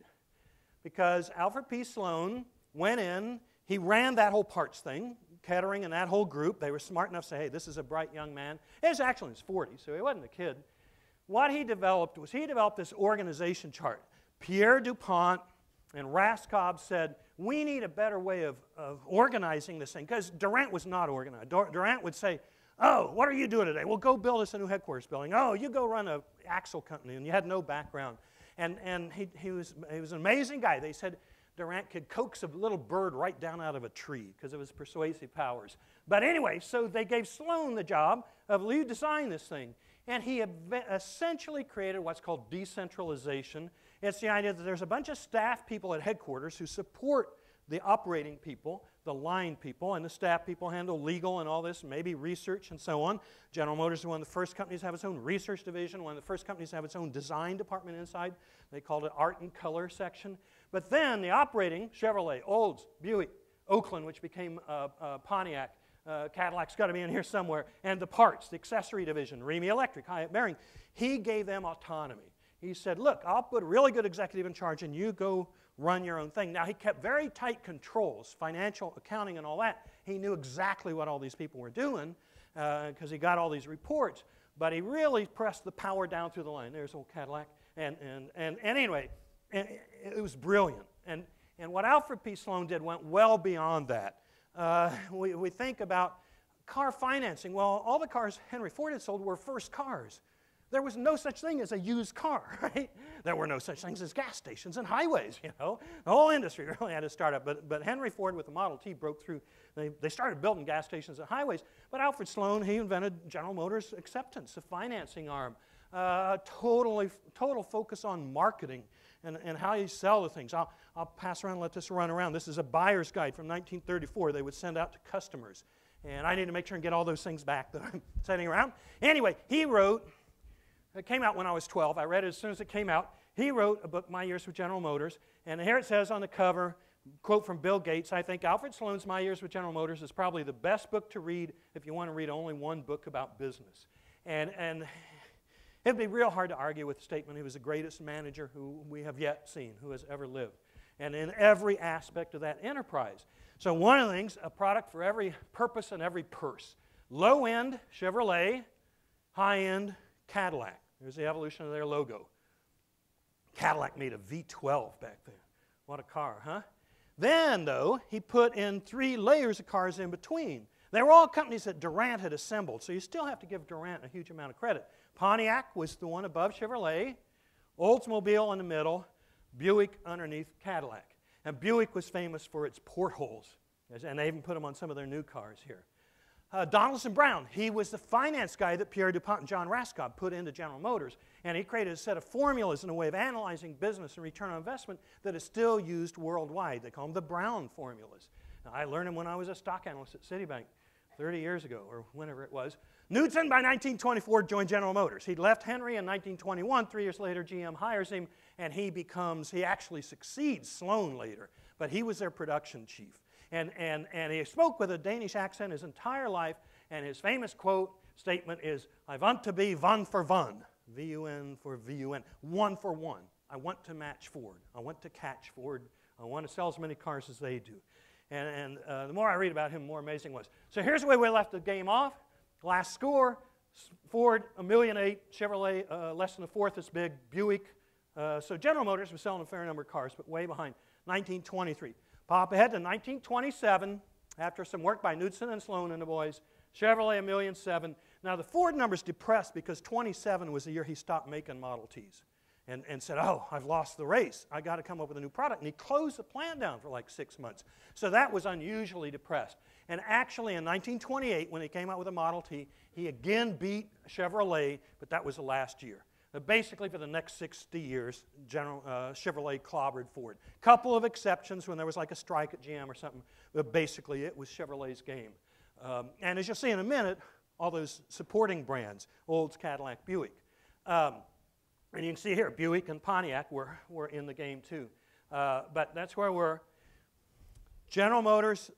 Because Alfred P. Sloan went in, he ran that whole parts thing, Kettering and that whole group. They were smart enough to say, hey, this is a bright young man. He was actually in his 40s, so he wasn't a kid. What he developed was he developed this organization chart. Pierre DuPont and Raskob said, we need a better way of organizing this thing, because Durant was not organized. Durant would say, oh, what are you doing today? Well, go build us a new headquarters building. Oh, you go run an axle company, and you had no background. And he was an amazing guy. They said Durant could coax a little bird right down out of a tree because of his persuasive powers. But anyway, so they gave Sloan the job of you design this thing. And he essentially created what's called decentralization. It's the idea that there's a bunch of staff people at headquarters who support the operating people, the line people, and the staff people handle legal and all this, maybe research and so on. General Motors is one of the first companies to have its own research division, one of the first companies to have its own design department inside. They called it art and color section. But then the operating, Chevrolet, Olds, Buick, Oakland, which became Pontiac, Cadillac's got to be in here somewhere, and the parts, the accessory division, Remy Electric, Hyatt Bearing, he gave them autonomy. He said, look, I'll put a really good executive in charge and you go run your own thing. Now, he kept very tight controls, financial, accounting, and all that. He knew exactly what all these people were doing because he got all these reports, but he really pressed the power down through the line. There's old Cadillac. And anyway, it was brilliant. And what Alfred P. Sloan did went well beyond that. We think about car financing. Well, all the cars Henry Ford had sold were first cars. There was no such thing as a used car, right? There were no such things as gas stations and highways, you know. The whole industry really had to start up. But Henry Ford with the Model T broke through. They started building gas stations and highways. But Alfred Sloan, he invented General Motors Acceptance, the financing arm. Total focus on marketing and how you sell the things. I'll pass around and let this run around. This is a buyer's guide from 1934 they would send out to customers. And I need to make sure and get all those things back that I'm sending around. Anyway, he wrote, it came out when I was 12. I read it as soon as it came out. He wrote a book, My Years with General Motors. And here it says on the cover, quote from Bill Gates, I think Alfred Sloan's My Years with General Motors is probably the best book to read if you want to read only one book about business. And it'd be real hard to argue with the statement he was the greatest manager who we have yet seen, who has ever lived. And in every aspect of that enterprise. So one of the things, a product for every purpose and every purse. Low-end, Chevrolet. High-end, Cadillac. There's the evolution of their logo. Cadillac made a V12 back then. What a car, huh? Then, though, he put in 3 layers of cars in between. They were all companies that Durant had assembled, so you still have to give Durant a huge amount of credit. Pontiac was the one above Chevrolet, Oldsmobile in the middle, Buick underneath Cadillac. And Buick was famous for its portholes, and they even put them on some of their new cars here. Donaldson Brown, he was the finance guy that Pierre DuPont and John Raskob put into General Motors, and he created a set of formulas and a way of analyzing business and return on investment that is still used worldwide. They call them the Brown formulas. Now, I learned them when I was a stock analyst at Citibank 30 years ago, or whenever it was. Knudsen, by 1924, joined General Motors. He'd left Henry in 1921. 3 years later, GM hires him, and he actually succeeds Sloan later, but he was their production chief. And he spoke with a Danish accent his entire life, and his famous statement is, I want to be one for one, V-U-N for V-U-N, one for one. I want to match Ford. I want to catch Ford. I want to sell as many cars as they do. And the more I read about him, the more amazing it was. So here's the way we left the game off. Last score, Ford, $1.8 million, Chevrolet, less than a fourth as big, Buick, So General Motors was selling a fair number of cars, but way behind. 1923. Pop ahead to 1927, after some work by Knudsen and Sloan and the boys, Chevrolet $1.7 million. Now the Ford number's depressed because 27 was the year he stopped making Model Ts. And said, oh, I've lost the race. I got to come up with a new product. And he closed the plant down for like 6 months. So that was unusually depressed. And actually in 1928, when he came out with a Model T, he again beat Chevrolet, but that was the last year. But basically for the next 60 years, Chevrolet clobbered Ford. Couple of exceptions when there was like a strike at GM or something, but basically it was Chevrolet's game. And as you'll see in a minute, all those supporting brands, Olds, Cadillac, Buick. And you can see here, Buick and Pontiac were in the game too. But that's where we're. General Motors,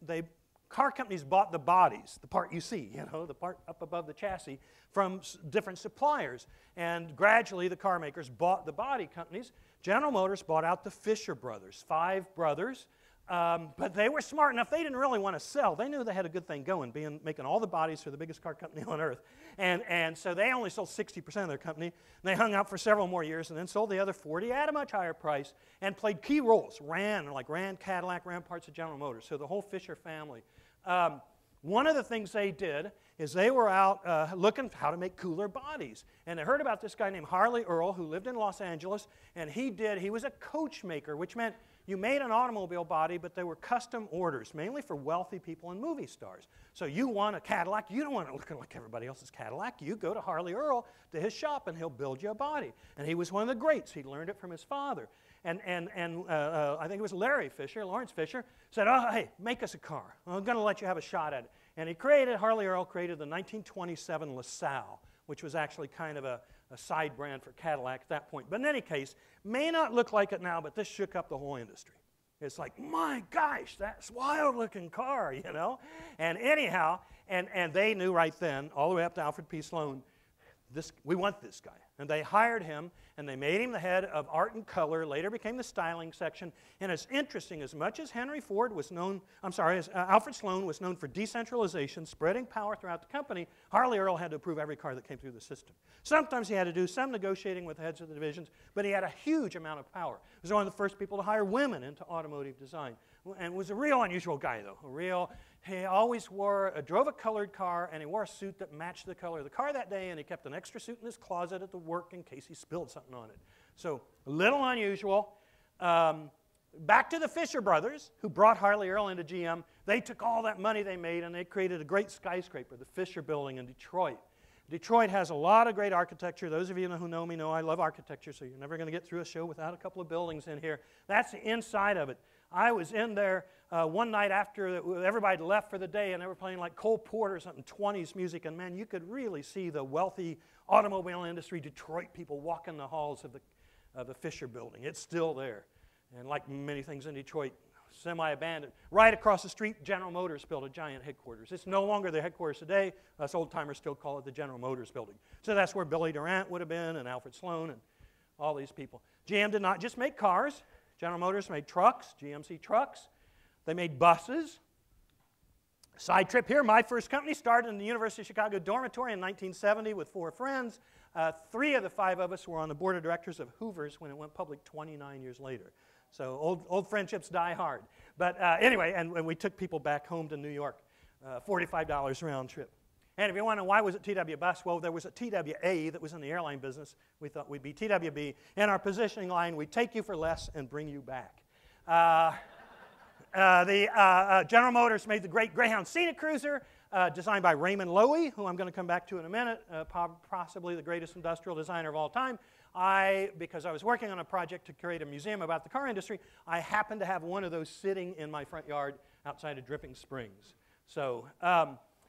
car companies bought the bodies, the part you see, the part up above the chassis, from different suppliers. And gradually the car makers bought the body companies. General Motors bought out the Fisher brothers, 5 brothers. But they were smart enough, they didn't really want to sell. They knew they had a good thing going, making all the bodies for the biggest car company on earth. And so they only sold 60% of their company. And they hung out for several more years and then sold the other 40 at a much higher price and played key roles. Ran Cadillac, ran parts of General Motors. So the whole Fisher family. One of the things they did is they were out looking for how to make cooler bodies. And they heard about this guy named Harley Earl who lived in Los Angeles. And he was a coach maker, which meant you made an automobile body, but they were custom orders, mainly for wealthy people and movie stars. So you want a Cadillac, you don't want it looking like everybody else's Cadillac. You go to Harley Earl to his shop, and he'll build you a body. And he was one of the greats. He learned it from his father. And I think it was Lawrence Fisher, said, oh, hey, make us a car. I'm going to let you have a shot at it. And Harley Earl created the 1927 LaSalle, which was actually kind of a side brand for Cadillac at that point. But in any case, may not look like it now, but this shook up the whole industry. It's like, my gosh, that's a wild-looking car, And anyhow, and they knew right then, all the way up to Alfred P. Sloan, we want this guy. And they hired him, and they made him the head of art and color, later became the styling section. And it's interesting, as much as Alfred Sloan was known for decentralization, spreading power throughout the company, Harley Earl had to approve every car that came through the system. Sometimes he had to do some negotiating with heads of the divisions, but he had a huge amount of power. He was one of the first people to hire women into automotive design. And was a real unusual guy, though. He always drove a colored car, and he wore a suit that matched the color of the car that day, and he kept an extra suit in his closet at the work in case he spilled something on it. So a little unusual. Back to the Fisher brothers, who brought Harley Earl into GM. They took all that money they made, and they created a great skyscraper, the Fisher Building in Detroit. Detroit has a lot of great architecture. Those of you who know me know I love architecture, so you're never going to get through a show without a couple of buildings in here. That's the inside of it. I was in there one night after everybody left for the day, and they were playing like Cole Porter or something, 20s music, and man, you could really see the wealthy automobile industry, Detroit people walking the halls of the Fisher Building. It's still there. And like many things in Detroit, semi-abandoned. Right across the street, General Motors built a giant headquarters. It's no longer their headquarters today. Us old-timers still call it the General Motors building. So that's where Billy Durant would have been, and Alfred Sloan, and all these people. GM did not just make cars. General Motors made trucks, GMC trucks. They made buses. Side trip here, my first company started in the University of Chicago dormitory in 1970 with 4 friends. 3 of the 5 of us were on the board of directors of Hoover's when it went public 29 years later. So old friendships die hard. But anyway, and we took people back home to New York, $45 round trip. And if you want to know why was it TW Bus, well, there was a TWA that was in the airline business. We thought we'd be TWB. In our positioning line, we'd take you for less and bring you back. General Motors made the great Greyhound Scenic Cruiser, designed by Raymond Loewy, who I'm going to come back to in a minute, possibly the greatest industrial designer of all time. Because I was working on a project to create a museum about the car industry, I happened to have one of those sitting in my front yard outside of Dripping Springs. So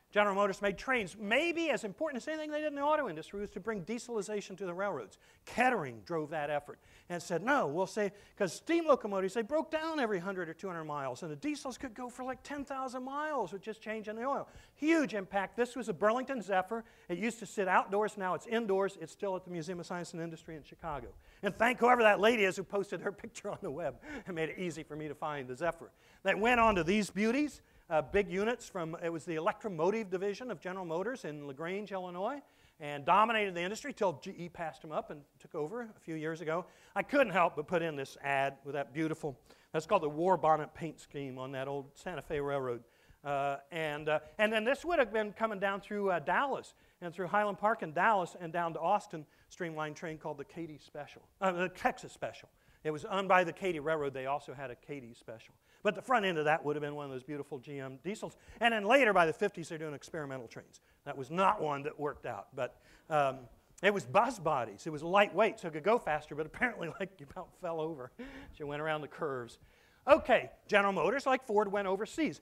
General Motors made trains. Maybe as important as anything they did in the auto industry was to bring dieselization to the railroads. Kettering drove that effort and said, no, we'll say, because steam locomotives, they broke down every 100 or 200 miles, and the diesels could go for like 10,000 miles with just changing the oil. Huge impact. This was a Burlington Zephyr. It used to sit outdoors. Now it's indoors. It's still at the Museum of Science and Industry in Chicago. And thank whoever that lady is who posted her picture on the web and made it easy for me to find the Zephyr. They went on to these beauties. Big units from, it was the electromotive division of General Motors in LaGrange, Illinois. and dominated the industry till GE passed him up and took over a few years ago. I couldn't help but put in this ad with that beautiful, that's called the War Bonnet paint scheme on that old Santa Fe Railroad. And then this would have been coming down through Dallas and through Highland Park in Dallas and down to Austin, streamlined train called the Katy Special, the Texas Special. It was owned by the Katy Railroad. They also had a Katy Special. But the front end of that would have been one of those beautiful GM diesels. And then later, by the 50s, they're doing experimental trains. That was not one that worked out. But it was bus bodies. It was lightweight, so it could go faster, but apparently like you about fell over as you went around the curves. Okay, General Motors, like Ford, went overseas.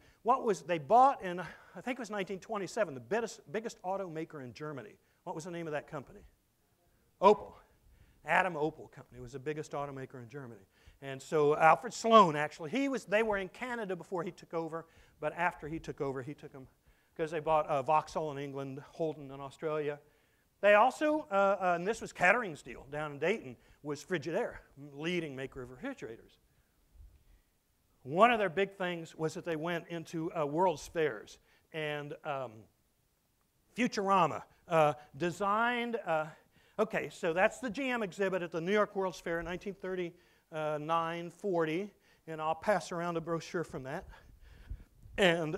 They bought in, I think it was 1927, the biggest automaker in Germany. What was the name of that company? Opel. Adam Opel Company was the biggest automaker in Germany. And so Alfred Sloan, actually, they were in Canada before he took over, but after he took over, he took them, because they bought Vauxhall in England, Holden in Australia. They also, and this was Kettering's deal down in Dayton, was Frigidaire, leading maker of refrigerators. One of their big things was that they went into World's Fairs, and Futurama designed, okay, so that's the GM exhibit at the New York World's Fair in 1939-40, and I'll pass around a brochure from that. And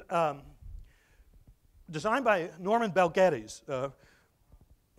designed by Norman Belgettis,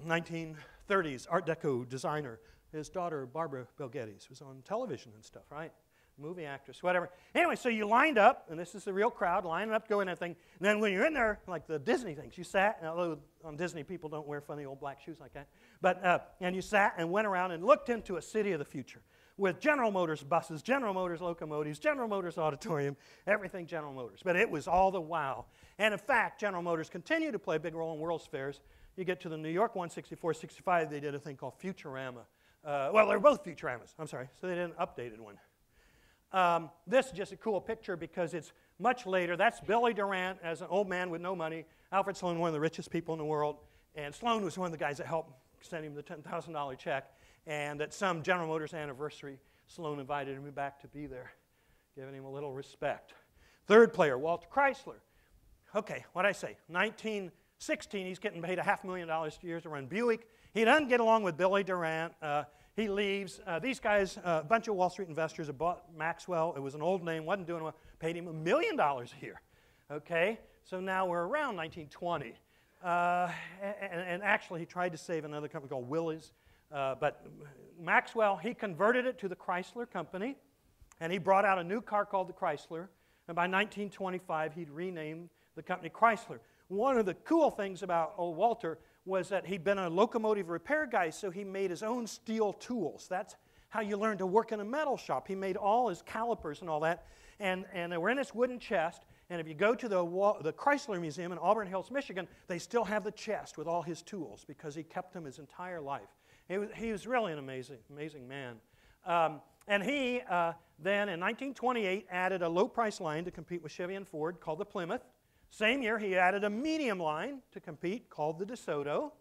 1930s Art Deco designer. His daughter, Barbara Belgettis, was on television and stuff, right? Movie actress, whatever. Anyway, so you lined up, and this is the real crowd, lining up, going everything. And then when you're in there, like the Disney things, you sat, although on Disney people don't wear funny old black shoes like that, but, and you sat and went around and looked into a city of the future with General Motors buses, General Motors locomotives, General Motors auditorium, everything General Motors. But it was all the wow. And in fact, General Motors continued to play a big role in World's Fairs. You get to the New York 164-65, they did a thing called Futurama. Well, they were both Futuramas, I'm sorry, so they did an updated one. This is just a cool picture because it's much later. That's Billy Durant as an old man with no money. Alfred Sloan, one of the richest people in the world. And Sloan was one of the guys that helped send him the $10,000 check. And at some General Motors anniversary, Sloan invited him back to be there, giving him a little respect. Third player, Walter Chrysler. Okay, what'd I say? 1916, he's getting paid $500,000 a year to run Buick. He doesn't get along with Billy Durant. He leaves. These guys, a bunch of Wall Street investors have bought Maxwell. It was an old name, wasn't doing well. Paid him $1 million a year. Okay, so now we're around 1920. And actually, he tried to save another company called Willys. But Maxwell, he converted it to the Chrysler Company, and he brought out a new car called the Chrysler. And by 1925, he'd renamed the company Chrysler. One of the cool things about old Walter was that he'd been a locomotive repair guy, so he made his own steel tools. That's how you learn to work in a metal shop. He made all his calipers and all that, and they were in this wooden chest. And if you go to the Chrysler Museum in Auburn Hills, Michigan, they still have the chest with all his tools because he kept them his entire life. He was really an amazing man. And he then, in 1928, added a low-price line to compete with Chevy and Ford called the Plymouth. Same year, he added a medium line to compete called the DeSoto.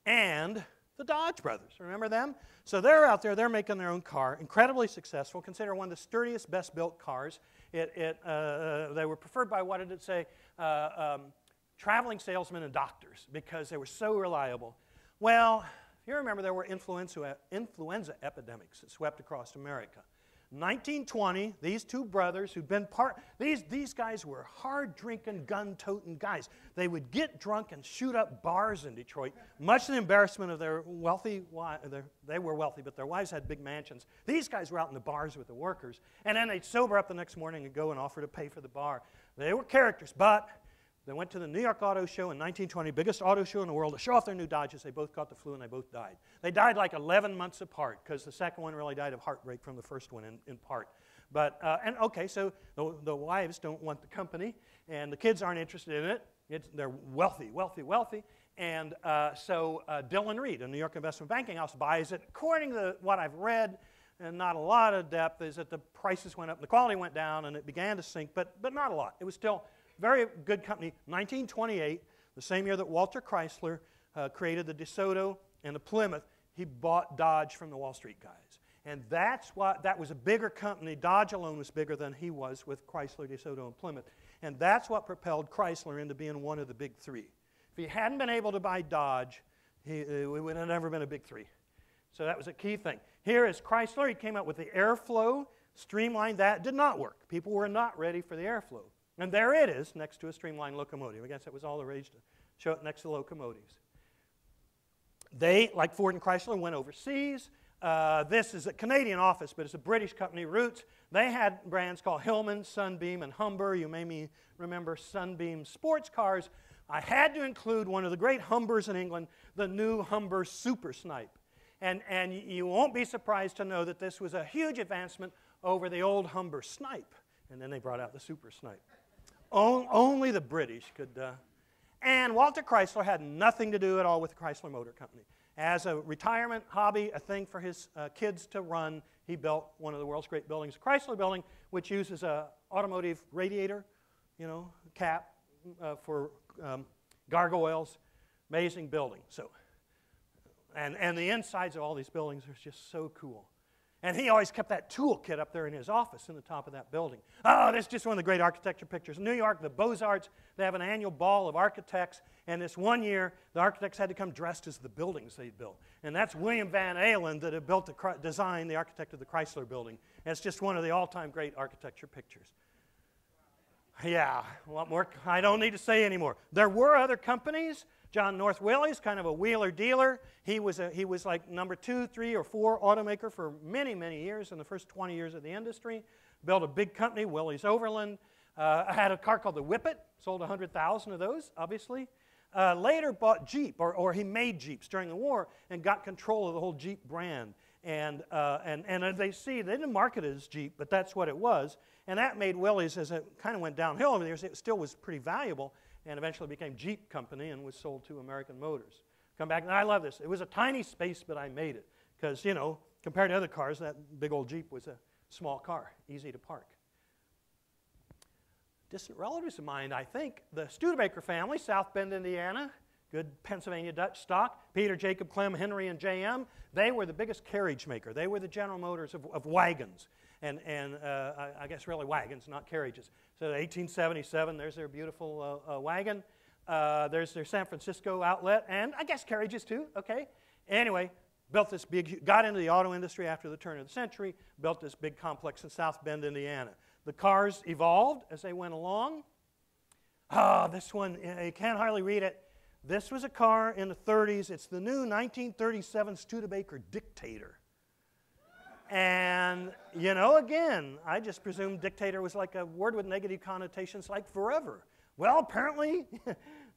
And the Dodge brothers, remember them? So they're out there, they're making their own car, incredibly successful, considered one of the sturdiest, best-built cars. They were preferred by, what did it say, traveling salesmen and doctors because they were so reliable. Well, if you remember, there were influenza epidemics that swept across America. 1920, these two brothers who'd been these guys were hard-drinking, gun-toting guys. They would get drunk and shoot up bars in Detroit, much to the embarrassment of their wealthy wives. They were wealthy, but their wives had big mansions. These guys were out in the bars with the workers, and then they'd sober up the next morning and go and offer to pay for the bar. They were characters, but they went to the New York Auto Show in 1920, biggest auto show in the world, to show off their new Dodges. They both caught the flu, and they both died. They died like 11 months apart, because the second one really died of heartbreak from the first one in part. But, and okay, so the wives don't want the company, and the kids aren't interested in it. They're wealthy. And so Dillon Reed, a New York investment banking house, buys it. According to what I've read, and not a lot of depth, is that the prices went up, and the quality went down, and it began to sink, but not a lot. It was still very good company. 1928, the same year that Walter Chrysler created the DeSoto and the Plymouth, he bought Dodge from the Wall Street guys. And that was a bigger company. Dodge alone was bigger than he was with Chrysler, DeSoto, and Plymouth. And that's what propelled Chrysler into being one of the big three. If he hadn't been able to buy Dodge, it would have never been a big three. So that was a key thing. Here is Chrysler. He came out with the airflow, streamlined that. Did not work. People were not ready for the airflow. And there it is next to a streamlined locomotive. I guess that was all the rage to show it next to locomotives. They, like Ford and Chrysler, went overseas. This is a Canadian office, but it's a British company, roots. They had brands called Hillman, Sunbeam, and Humber. You may remember Sunbeam sports cars. I had to include one of the great Humbers in England, the new Humber Super Snipe. And you won't be surprised to know that this was a huge advancement over the old Humber Snipe. And then they brought out the Super Snipe. Only the British could. And Walter Chrysler had nothing to do at all with the Chrysler Motor Company. As a retirement hobby, a thing for his kids to run, he built one of the world's great buildings, the Chrysler Building, which uses an automotive radiator, cap for gargoyles. Amazing building. So, and the insides of all these buildings are just so cool. And he always kept that toolkit up there in his office in the top of that building. Oh, this is just one of the great architecture pictures. In New York, the Beaux-Arts, they have an annual ball of architects. And this one year, the architects had to come dressed as the buildings they'd built. And that's William Van Alen that had built designed the architect of the Chrysler Building. And it's just one of the all-time great architecture pictures. Yeah, a lot more. I don't need to say anymore. There were other companies. John North Willys, kind of a wheeler dealer. He was like number 2, 3, or 4 automaker for many, many years in the first 20 years of the industry. Built a big company, Willys Overland. Had a car called the Whippet. Sold 100,000 of those, obviously. Later bought Jeep, or he made Jeeps during the war and got control of the whole Jeep brand. And as they see, they didn't market it as Jeep, but that's what it was. And that made Willys, as it kind of went downhill over the years, it still was pretty valuable, and eventually became Jeep Company and was sold to American Motors. Come back, and I love this. It was a tiny space, but I made it. Because, compared to other cars, that big old Jeep was a small car, easy to park. Distant relatives of mine, I think, the Studebaker family, South Bend, Indiana, good Pennsylvania Dutch stock. Peter, Jacob, Clem, Henry, and J.M. They were the biggest carriage maker. They were the General Motors of wagons. And I guess really wagons, not carriages. So 1877, there's their beautiful wagon. There's their San Francisco outlet, and I guess carriages too, okay? Anyway, built this big, got into the auto industry after the turn of the century, built this big complex in South Bend, Indiana. The cars evolved as they went along. This one, you can't hardly read it. This was a car in the 30s. It's the new 1937 Studebaker Dictator. And, again, I just presumed dictator was like a word with negative connotations like forever. Well, apparently,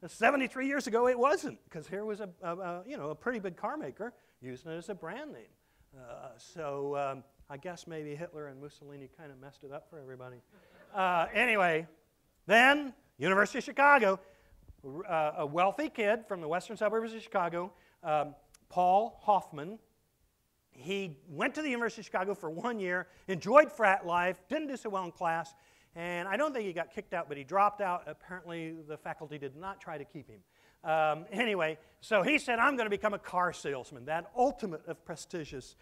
73 years ago it wasn't, because here was a pretty big car maker using it as a brand name. I guess maybe Hitler and Mussolini kind of messed it up for everybody. Anyway, then, University of Chicago, a wealthy kid from the western suburbs of Chicago, Paul Hoffman. He went to the University of Chicago for 1 year, enjoyed frat life, didn't do so well in class, and I don't think he got kicked out, but he dropped out. Apparently, the faculty did not try to keep him. Anyway, so he said, I'm going to become a car salesman, that ultimate of prestigious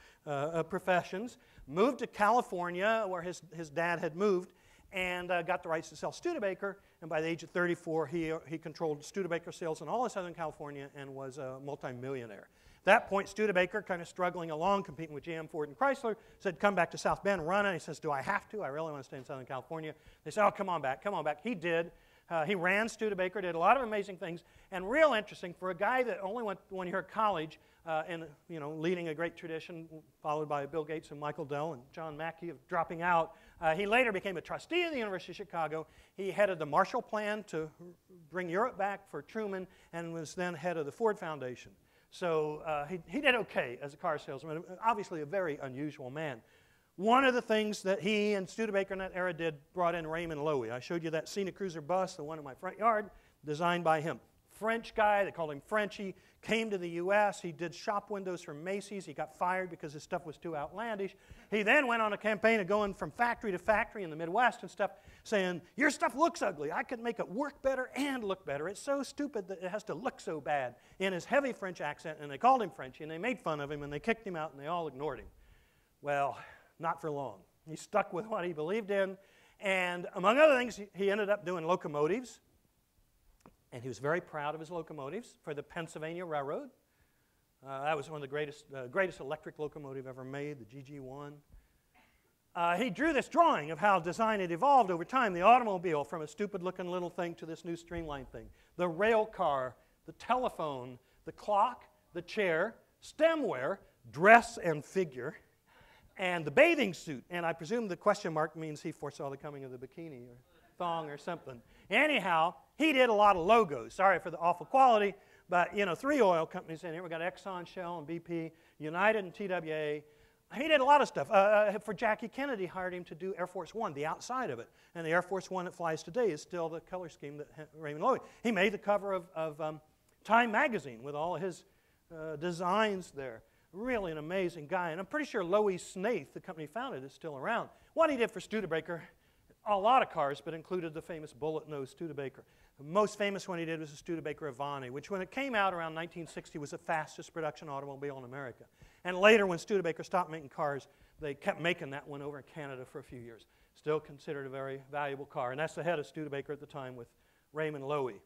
professions. Moved to California, where his dad had moved, and got the rights to sell Studebaker. And by the age of 34, he controlled Studebaker sales in all of Southern California and was a multimillionaire. At that point, Studebaker, kind of struggling along, competing with GM, Ford, and Chrysler, said, come back to South Bend, run it. He says, do I have to? I really want to stay in Southern California. They said, oh, come on back, come on back. He did. He ran Studebaker, did a lot of amazing things, and real interesting for a guy that only went 1 year at college, and leading a great tradition, followed by Bill Gates and Michael Dell and John Mackey of dropping out. He later became a trustee of the University of Chicago. He headed the Marshall Plan to bring Europe back for Truman, and was then head of the Ford Foundation. So he did okay as a car salesman, obviously a very unusual man. One of the things that he and Studebaker in that era did brought in Raymond Loewy. I showed you that Scenic Cruiser bus, the one in my front yard, designed by him. French guy, they called him Frenchy, came to the U.S. He did shop windows for Macy's. He got fired because his stuff was too outlandish. He then went on a campaign of going from factory to factory in the Midwest and stuff, saying, your stuff looks ugly. I could make it work better and look better. It's so stupid that it has to look so bad, in his heavy French accent. And they called him Frenchy, and they made fun of him, and they kicked him out, and they all ignored him. Well, not for long. He stuck with what he believed in, and among other things, he ended up doing locomotives. And he was very proud of his locomotives for the Pennsylvania Railroad. That was one of the greatest electric locomotive ever made, the GG1. He drew this drawing of how design had evolved over time, the automobile from a stupid-looking little thing to this new streamlined thing. The rail car, the telephone, the clock, the chair, stemware, dress and figure, and the bathing suit. And I presume the question mark means he foresaw the coming of the bikini or thong or something. Anyhow, he did a lot of logos. Sorry for the awful quality, but, you know, 3 oil companies in here. We've got Exxon, Shell, and BP, United and TWA. He did a lot of stuff. For Jackie Kennedy, hired him to do Air Force One, the outside of it. And the Air Force One that flies today is still the color scheme that Raymond Loewy. He made the cover of Time magazine with all of his designs there. Really an amazing guy. And I'm pretty sure Loewy Snaith, the company he founded, is still around. What he did for Studebaker, a lot of cars, but included the famous bullet-nosed Studebaker. The most famous one he did was the Studebaker Avani, which when it came out around 1960 was the fastest production automobile in America. And later, when Studebaker stopped making cars, they kept making that one over in Canada for a few years. Still considered a very valuable car. And that's the head of Studebaker at the time with Raymond Loewy.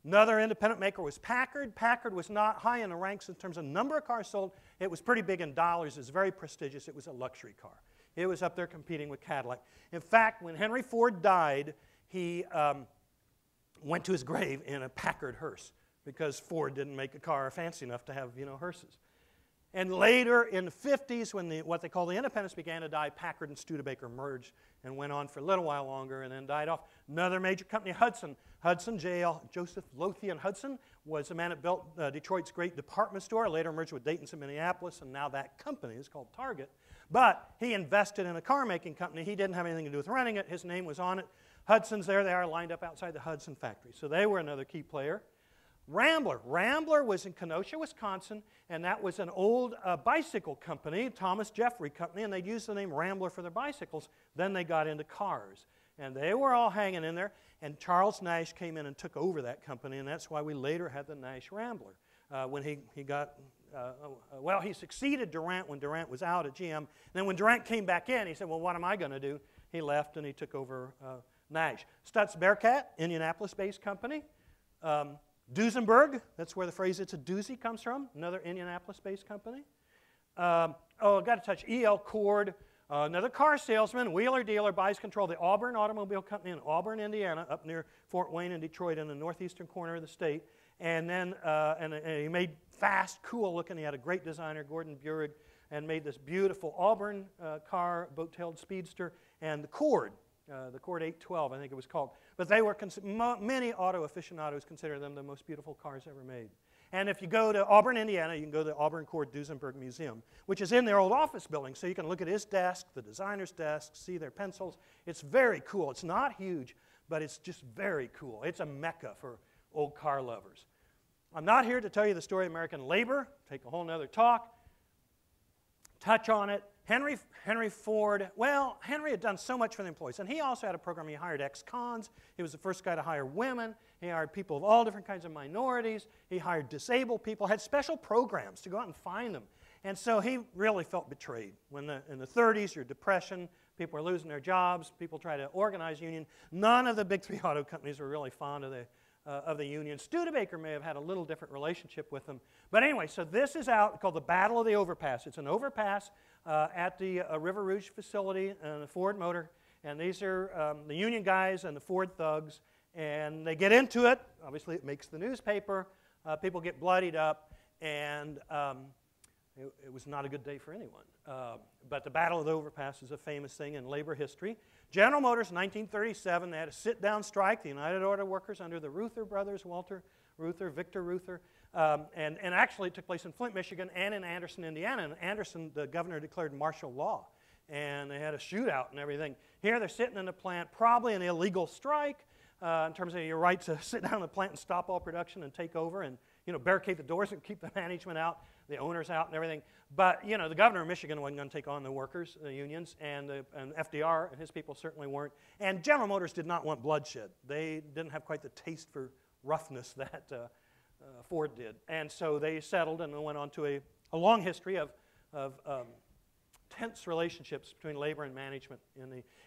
Another independent maker was Packard. Packard was not high in the ranks in terms of number of cars sold. It was pretty big in dollars. It was very prestigious. It was a luxury car. It was up there competing with Cadillac. In fact, when Henry Ford died, he went to his grave in a Packard hearse because Ford didn't make a car fancy enough to have, you know, hearses. And later in the 50s, when what they call the independents began to die, Packard and Studebaker merged and went on for a little while longer and then died off. Another major company, Hudson. Hudson, Joseph Lothian Hudson, was the man that built Detroit's great department store, later merged with Dayton's in Minneapolis, and now that company is called Target. But he invested in a car-making company. He didn't have anything to do with running it. His name was on it. Hudson's, there they are, lined up outside the Hudson factory. So they were another key player. Rambler. Rambler was in Kenosha, Wisconsin, and that was an old bicycle company, Thomas Jeffrey Company, and they'd used the name Rambler for their bicycles. Then they got into cars, and they were all hanging in there, and Charles Nash came in and took over that company, and that's why we later had the Nash Rambler. When he got, well, he succeeded Durant when Durant was out at GM. And then when Durant came back in, he said, well, what am I going to do? He left, and he took over Nash. Stutz Bearcat, Indianapolis-based company. Duesenberg, that's where the phrase "it's a doozy" comes from, another Indianapolis-based company. I've got to touch E.L. Cord, another car salesman, wheeler dealer, buys control of the Auburn Automobile Company in Auburn, Indiana, up near Fort Wayne and Detroit in the northeastern corner of the state. And then and he made fast, cool looking. He had a great designer, Gordon Burig, and made this beautiful Auburn car, boat-tailed speedster, and the Cord 812, I think it was called. But they were, many auto aficionados consider them the most beautiful cars ever made. And if you go to Auburn, Indiana, you can go to the Auburn Cord Duesenberg Museum, which is in their old office building. So you can look at his desk, the designer's desk, see their pencils. It's very cool. It's not huge, but it's just very cool. It's a mecca for old car lovers. I'm not here to tell you the story of American labor. Take a whole nother talk. Touch on it. Henry Ford, well, Henry had done so much for the employees. And he also had a program. He hired ex-cons. He was the first guy to hire women. He hired people of all different kinds of minorities. He hired disabled people, had special programs to go out and find them. And so he really felt betrayed. When in the 30s, your depression, people were losing their jobs, people tried to organize union. None of the big 3 auto companies were really fond of the union. Studebaker may have had a little different relationship with them. But anyway, so this is out called the Battle of the Overpass. It's an overpass at the River Rouge facility and the Ford Motor. And these are the union guys and the Ford thugs. And they get into it. Obviously, it makes the newspaper. People get bloodied up. And it was not a good day for anyone. But the Battle of the Overpass is a famous thing in labor history. General Motors, 1937, they had a sit-down strike, the United Auto Workers under the Reuther brothers, Walter Reuther, Victor Reuther. And actually, it took place in Flint, Michigan, and in Anderson, Indiana. And Anderson, the governor, declared martial law. And they had a shootout and everything. Here, they're sitting in the plant, probably an illegal strike in terms of your right to sit down in the plant and stop all production and take over and, you know, barricade the doors and keep the management out, the owners out and everything. But, you know, the governor of Michigan wasn't going to take on the workers, the unions, and FDR and his people certainly weren't. And General Motors did not want bloodshed. They didn't have quite the taste for roughness that Ford did. And so they settled and went on to a long history of tense relationships between labor and management.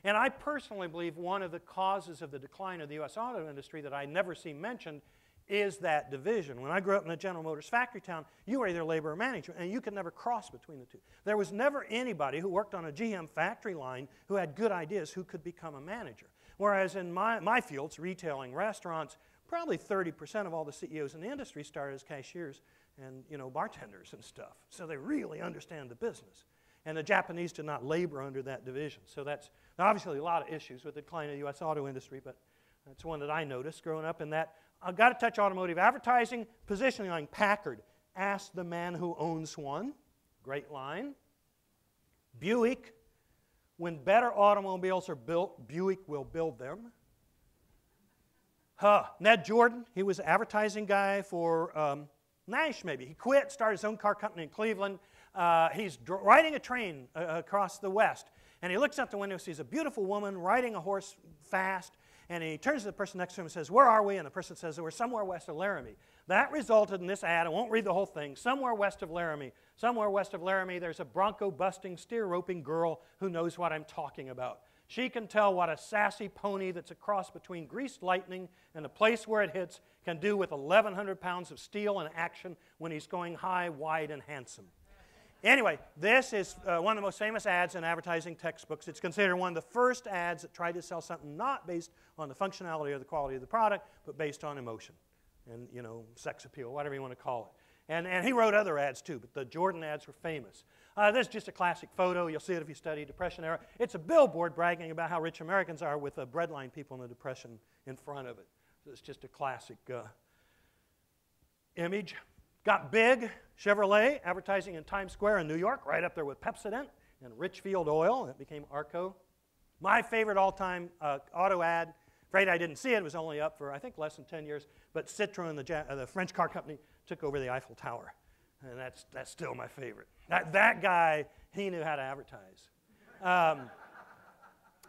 And I personally believe one of the causes of the decline of the U.S. auto industry that I never see mentioned is that division. When I grew up in a General Motors factory town, you were either labor or management, and you could never cross between the two. There was never anybody who worked on a GM factory line who had good ideas who could become a manager. Whereas in my fields, retailing, restaurants, probably 30% of all the CEOs in the industry started as cashiers and bartenders and stuff. So they really understand the business. And the Japanese did not labor under that division. So that's obviously a lot of issues with the decline of the U.S. auto industry, but that's one that I noticed growing up in that. I've got to touch automotive advertising, positioning like Packard. Ask the man who owns one. Great line. Buick. When better automobiles are built, Buick will build them. Ned Jordan, he was an advertising guy for Nash maybe. He quit, started his own car company in Cleveland. He's riding a train across the west, and he looks out the window, sees a beautiful woman riding a horse fast, and he turns to the person next to him and says, "Where are we?" And the person says, "We're somewhere west of Laramie." That resulted in this ad. I won't read the whole thing. Somewhere west of Laramie. Somewhere west of Laramie, there's a bronco-busting, steer-roping girl who knows what I'm talking about. She can tell what a sassy pony that's a cross between greased lightning and the place where it hits can do with 1,100 pounds of steel and action when he's going high, wide, and handsome. Anyway, this is one of the most famous ads in advertising textbooks. It's considered one of the first ads that tried to sell something not based on the functionality or the quality of the product, but based on emotion and, sex appeal, whatever you want to call it. And he wrote other ads too, but the Jordan ads were famous. This is just a classic photo. You'll see it if you study Depression era. It's a billboard bragging about how rich Americans are with breadline people in the Depression in front of it. So it's just a classic image. Got big, Chevrolet, advertising in Times Square in New York, right up there with Pepsodent and Richfield Oil. That became Arco. My favorite all-time auto ad, afraid I didn't see it. It was only up for, I think, less than 10 years. But Citroën, the French car company, took over the Eiffel Tower. And that's still my favorite. That guy, he knew how to advertise.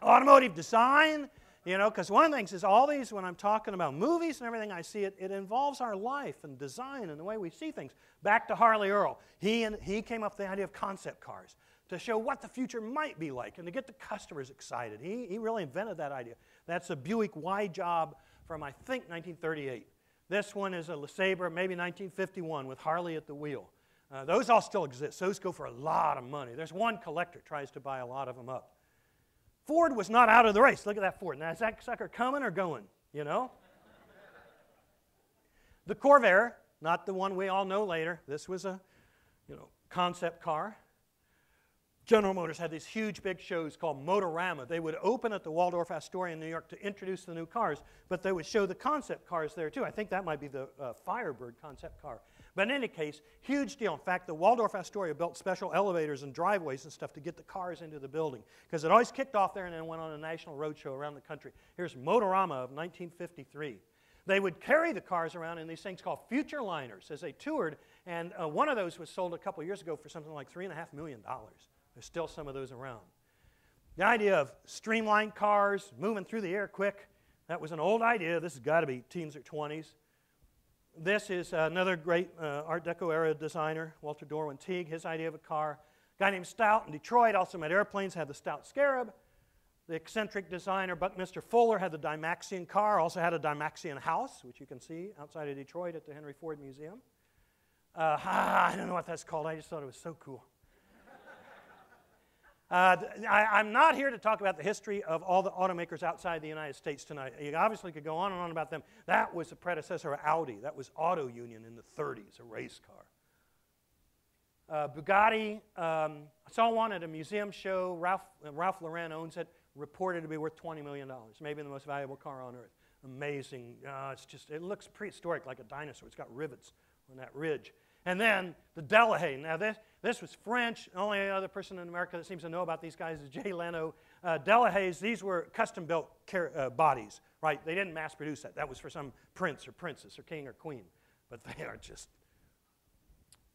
Automotive design, because one of the things is all these, when I'm talking about movies and everything, I see it involves our life and design and the way we see things. Back to Harley Earl. He came up with the idea of concept cars to show what the future might be like and to get the customers excited. He really invented that idea. That's a Buick Y job from, I think, 1938. This one is a LeSabre, maybe 1951, with Harley at the wheel. Those all still exist. Those go for a lot of money. There's one collector tries to buy a lot of them up. Ford was not out of the race. Look at that Ford. Now, is that sucker coming or going? The Corvair, not the one we all know later. This was a, concept car. General Motors had these huge big shows called Motorama. They would open at the Waldorf Astoria in New York to introduce the new cars, but they would show the concept cars there too. I think that might be the Firebird concept car. But in any case, huge deal. In fact, the Waldorf Astoria built special elevators and driveways and stuff to get the cars into the building because it always kicked off there and then went on a national road show around the country. Here's Motorama of 1953. They would carry the cars around in these things called future liners as they toured, and one of those was sold a couple years ago for something like $3.5 million. There's still some of those around. The idea of streamlined cars, moving through the air quick, that was an old idea. This has got to be teens or 20s. This is another great Art Deco era designer, Walter Dorwin Teague, his idea of a car. A guy named Stout in Detroit also made airplanes, had the Stout Scarab. The eccentric designer Buckminster Fuller had the Dymaxion car, also had a Dymaxion house, which you can see outside of Detroit at the Henry Ford Museum. I don't know what that's called. I just thought it was so cool. I'm not here to talk about the history of all the automakers outside the United States tonight. You obviously could go on and on about them. That was the predecessor of Audi. That was Auto Union in the 30s, a race car. Bugatti, I saw one at a museum show. Ralph Lauren owns it, reported to be worth $20 million, maybe the most valuable car on earth. Amazing. It looks prehistoric, like a dinosaur. It's got rivets on that ridge. And then the Delahaye. Now this was French. The only other person in America that seems to know about these guys is Jay Leno. Delahaye's, these were custom-built bodies, right? They didn't mass-produce that. That was for some prince or princess or king or queen. But they are just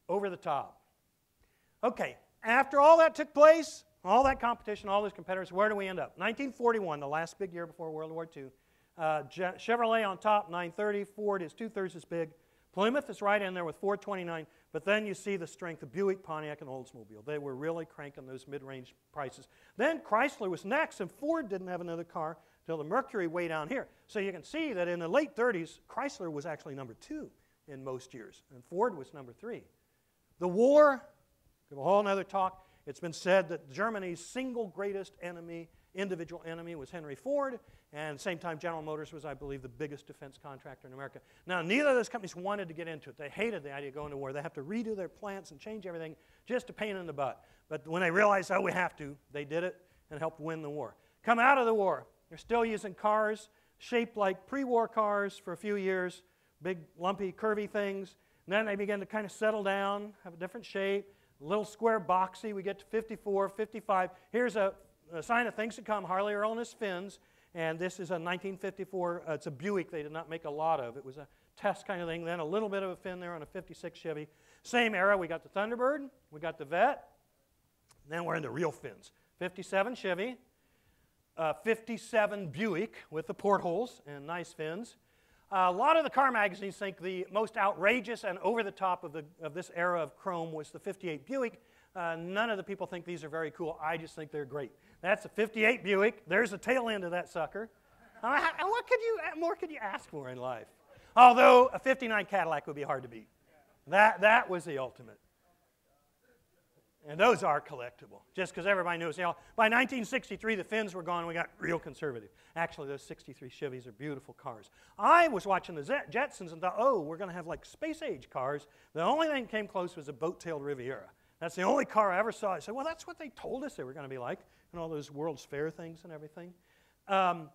over the top. Okay, after all that took place, all that competition, all those competitors, where do we end up? 1941, the last big year before World War II. Chevrolet on top, 930. Ford is two-thirds as big. Plymouth is right in there with 429, but then you see the strength of Buick, Pontiac, and Oldsmobile. They were really cranking those mid-range prices. Then Chrysler was next, and Ford didn't have another car till the Mercury way down here. So you can see that in the late 30s, Chrysler was actually number 2 in most years, and Ford was number 3. The war, give a whole other talk. It's been said that Germany's single greatest enemy, individual enemy, was Henry Ford, and at the same time General Motors was, I believe, the biggest defense contractor in America. Now, neither of those companies wanted to get into it. They hated the idea of going to war. They have to redo their plants and change everything, just a pain in the butt. But when they realized, oh, we have to, they did it and helped win the war. Come out of the war, they're still using cars shaped like pre-war cars for a few years, big, lumpy, curvy things. And then they begin to kind of settle down, have a different shape, a little square boxy. We get to 54, 55. Here's a sign of things to come. Harley Earl and his fins. And this is a 1954. It's a Buick they did not make a lot of. It was a test kind of thing. Then a little bit of a fin there on a 56 Chevy. Same era. We got the Thunderbird. We got the Vet. Then we're into real fins. 57 Chevy. 57 Buick with the portholes and nice fins. A lot of the car magazines think the most outrageous and over-the-top of this era of chrome was the 58 Buick. None of the people think these are very cool. I just think they're great. That's a 58 Buick. There's the tail end of that sucker. What more could you ask for in life? Although a 59 Cadillac would be hard to beat. That was the ultimate. And those are collectible, just because everybody knows. You know, by 1963, the fins were gone, and we got real conservative. Actually, those 63 Chevys are beautiful cars. I was watching the Jetsons and thought, oh, we're going to have like space-age cars. The only thing that came close was a boat-tailed Riviera. That's the only car I ever saw. I said, well, that's what they told us they were going to be like, and all those World's Fair things and everything. Got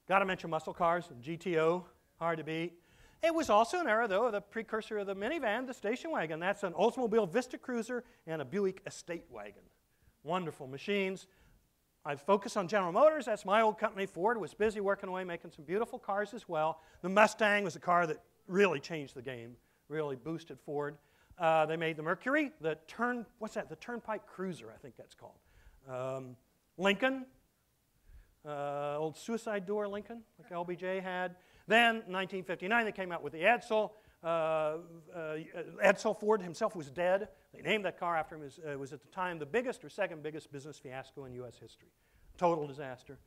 to mention muscle cars, GTO, hard to beat. It was also an era, though, of the precursor of the minivan, the station wagon. That's an Oldsmobile Vista Cruiser and a Buick Estate Wagon. Wonderful machines. I focus on General Motors. That's my old company. Ford was busy working away, making some beautiful cars as well. The Mustang was a car that really changed the game, really boosted Ford. They made the Mercury, the Turnpike Cruiser, I think that's called. Lincoln, old suicide door Lincoln, like LBJ had. Then, 1959, they came out with the Edsel. Edsel Ford himself was dead. They named that car after him. It was at the time the biggest or second biggest business fiasco in U.S. history. Total disaster.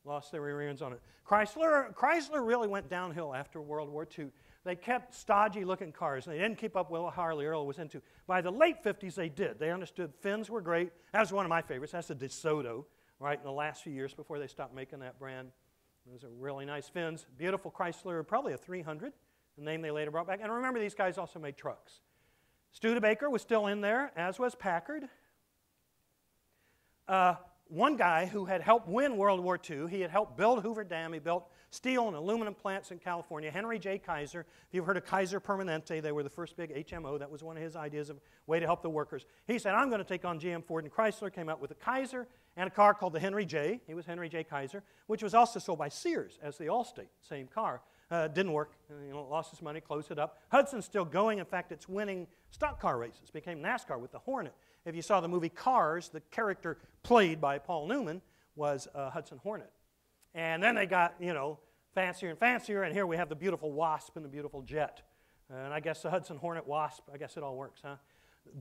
Lost their rear ends on it. Chrysler really went downhill after World War II. They kept stodgy-looking cars. They didn't keep up with what Harley Earl was into. By the late 50s, they did. They understood fins were great. That was one of my favorites. That's the DeSoto, right, in the last few years before they stopped making that brand. Those are really nice fins. Beautiful Chrysler, probably a 300, the name they later brought back. And remember, these guys also made trucks. Studebaker was still in there, as was Packard. One guy who had helped win World War II, he had helped build Hoover Dam. He built steel and aluminum plants in California. Henry J. Kaiser. If you've heard of Kaiser Permanente, they were the first big HMO. That was one of his ideas of a way to help the workers. He said, I'm going to take on GM, Ford, and Chrysler. Came out with a Kaiser and a car called the Henry J. He was Henry J. Kaiser, which was also sold by Sears as the Allstate, same car. Didn't work. Lost his money, closed it up. Hudson's still going. In fact, it's winning stock car races. Became NASCAR with the Hornet. If you saw the movie Cars, the character played by Paul Newman was Hudson Hornet. And then they got, fancier and fancier, and here we have the beautiful Wasp and the beautiful Jet. And I guess the Hudson Hornet Wasp, I guess it all works, huh?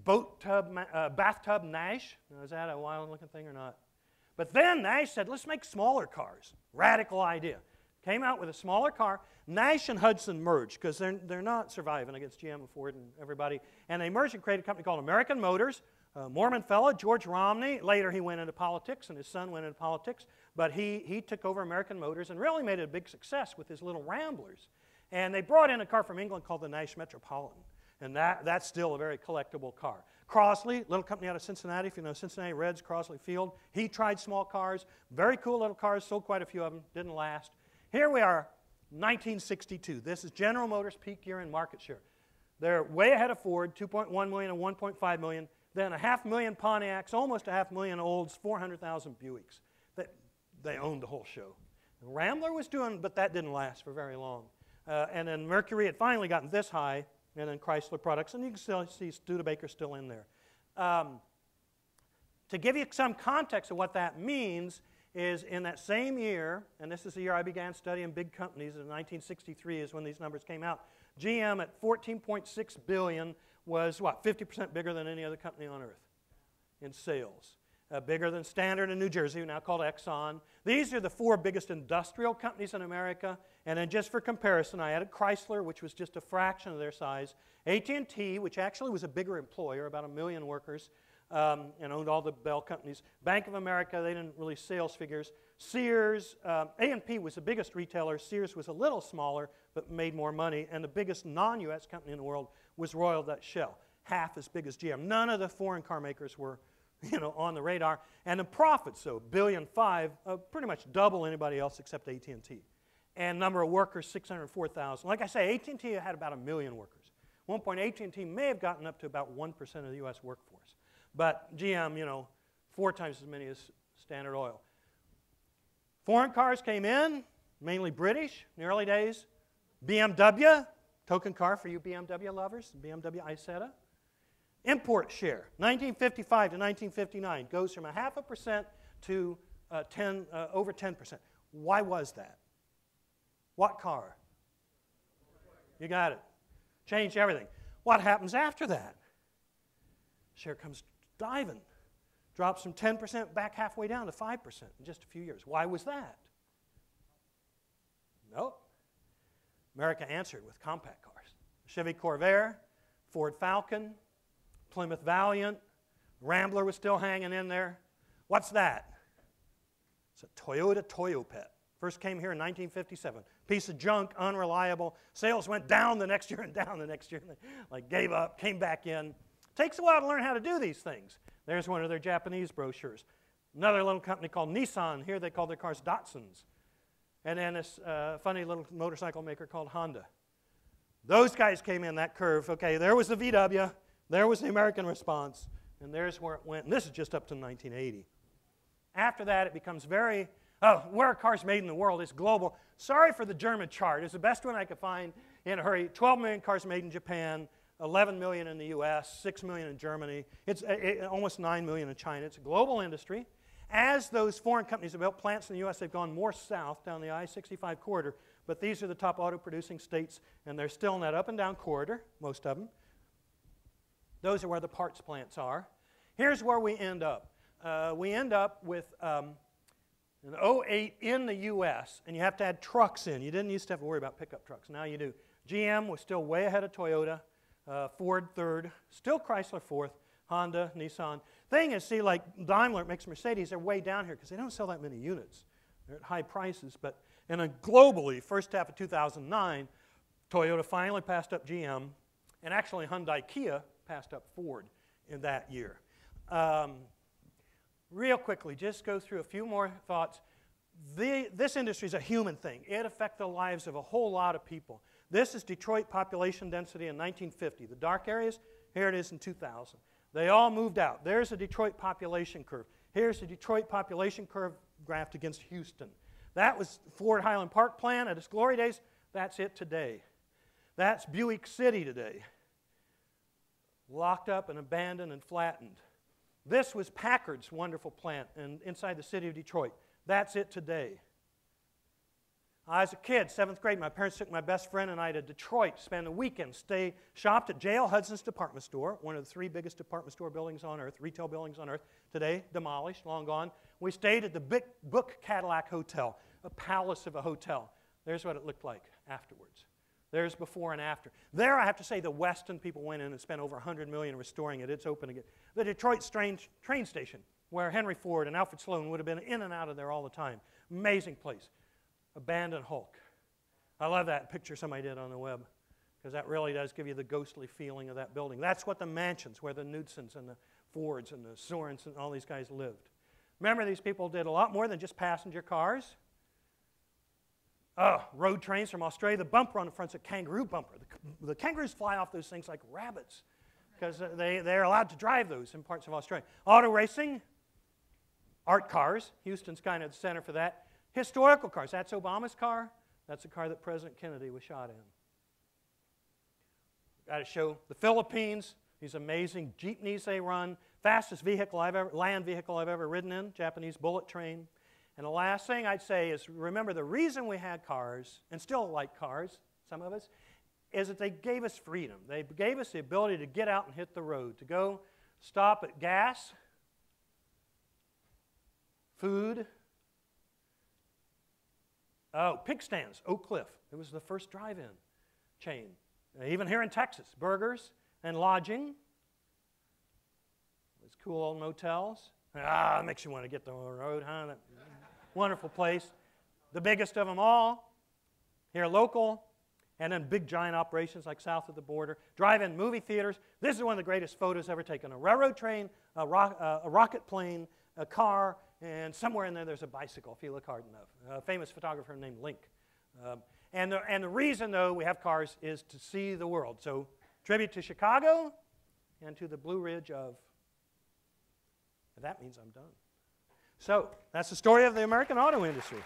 Bathtub Nash. Is that a wild-looking thing or not? But then Nash said, let's make smaller cars. Radical idea. Came out with a smaller car. Nash and Hudson merged because they're not surviving against GM and Ford and everybody. And they merged and created a company called American Motors. Mormon fellow, George Romney. Later he went into politics and his son went into politics. But he took over American Motors and really made it a big success with his little Ramblers. And they brought in a car from England called the Nash Metropolitan. And that's still a very collectible car. Crossley, little company out of Cincinnati, if you know Cincinnati Reds, Crossley Field. He tried small cars. Very cool little cars, sold quite a few of them, didn't last. Here we are, 1962. This is General Motors' peak year in market share. They're way ahead of Ford, 2.1 million and 1.5 million. Then 500,000 Pontiacs, almost 500,000 Olds, 400,000 Buicks. They owned the whole show. The Rambler was doing, but that didn't last for very long. And then Mercury had finally gotten this high, and then Chrysler products, and you can still see Studebaker still in there. To give you some context of what that means is in that same year, and this is the year I began studying big companies, in 1963 is when these numbers came out, GM at $14.6 billion was, 50% bigger than any other company on earth in sales. bigger than Standard in New Jersey, now called Exxon. These are the 4 biggest industrial companies in America. And then just for comparison, I added Chrysler, which was just a fraction of their size. AT&T, which actually was a bigger employer, about 1 million workers, and owned all the Bell companies. Bank of America, they didn't really sales figures. Sears, A&P was the biggest retailer. Sears was a little smaller, but made more money. And the biggest non-U.S. company in the world was Royal Dutch Shell, half as big as GM. None of the foreign car makers were on the radar. And the profits, so $1.5 billion, pretty much double anybody else except AT&T. And number of workers, 604,000. Like I say, AT&T had about 1 million workers. At one point, AT&T may have gotten up to about 1% of the U.S. workforce. But GM, 4 times as many as Standard Oil. Foreign cars came in, mainly British in the early days. BMW, token car for you BMW lovers, BMW Isetta. Import share, 1955 to 1959, goes from 0.5% to over 10%. Why was that? What car? You got it. Changed everything. What happens after that? Share comes diving. Drops from 10% back halfway down to 5% in just a few years. Why was that? Nope. America answered with compact cars. Chevy Corvair, Ford Falcon, Plymouth Valiant, Rambler was still hanging in there. What's that? It's a Toyota Toyopet. First came here in 1957. Piece of junk, unreliable. Sales went down the next year and down the next year. And they gave up, came back in. Takes a while to learn how to do these things. There's one of their Japanese brochures. Another little company called Nissan. Here they call their cars Datsuns. And then this funny little motorcycle maker called Honda. Those guys came in that curve. Okay, there was the VW. There was the American response. And there's where it went. And this is just up to 1980. After that, it becomes very, where are cars made in the world? It's global. Sorry for the German chart. It's the best one I could find in a hurry. 12 million cars made in Japan. 11 million in the US, 6 million in Germany. It's almost 9 million in China. It's a global industry. As those foreign companies have built plants in the US, they've gone more south down the I-65 corridor. But these are the top auto-producing states, and they're still in that up and down corridor, most of them. Those are where the parts plants are. Here's where we end up. We end up with an 08 in the US, and you have to add trucks in. You didn't used to have to worry about pickup trucks. Now you do. GM was still way ahead of Toyota. Ford third, still Chrysler fourth, Honda, Nissan. Thing is, see, like Daimler makes Mercedes, they're way down here because they don't sell that many units. They're at high prices. But globally, first half of 2009, Toyota finally passed up GM, and actually Hyundai Kia passed up Ford in that year. Real quickly, just go through a few more thoughts. This industry is a human thing. It affects the lives of a whole lot of people. This is Detroit population density in 1950. The dark areas, here it is in 2000. They all moved out. There's a Detroit population curve. Here's the Detroit population curve graphed against Houston. That was Ford Highland Park plan at its glory days. That's it today. That's Buick City today. Locked up and abandoned and flattened. This was Packard's wonderful plant inside the city of Detroit. That's it today. I was a kid, 7th grade. My parents took my best friend and I to Detroit to spend the weekend. Shopped at J.L. Hudson's department store, one of the 3 biggest department store buildings on earth, retail buildings on earth. Today, demolished, long gone. We stayed at the Big Book Cadillac Hotel, a palace of a hotel. There's what it looked like afterwards. There's before and after. There, I have to say, the Weston people went in and spent over $100 million restoring it. It's open again. The Detroit train station, where Henry Ford and Alfred Sloan would have been in and out of there all the time. Amazing place. Abandoned Hulk. I love that picture somebody did on the web because that really does give you the ghostly feeling of that building. That's what the mansions, where the Knudsen's and the Fords and the Sorens and all these guys lived. Remember, these people did a lot more than just passenger cars. Road trains from Australia. The bumper on the front's a kangaroo bumper. The kangaroos fly off those things like rabbits because they're allowed to drive those in parts of Australia. Auto racing, art cars. Houston's kind of the center for that. Historical cars. That's Obama's car. That's the car that President Kennedy was shot in. Got to show the Philippines. These amazing jeepneys they run. Fastest land vehicle I've ever ridden in. Japanese bullet train. And the last thing I'd say is, remember, the reason we had cars, and still like cars, some of us, is that they gave us freedom. They gave us the ability to get out and hit the road, to go stop at gas Food. Oh, pig stands, Oak Cliff. It was the first drive-in chain. Even here in Texas, burgers and lodging. Those cool old motels. Ah, it makes you want to get the road, huh? That wonderful place. The biggest of them all, here local, and then big giant operations like south of the border. Drive-in movie theaters. This is one of the greatest photos ever taken. A railroad train, a rocket plane, a car, and somewhere in there there's a bicycle, if you look hard enough. A famous photographer named Link. And the reason, though, we have cars is to see the world. So tribute to Chicago and to the Blue Ridge of... That means I'm done. So that's the story of the American auto industry.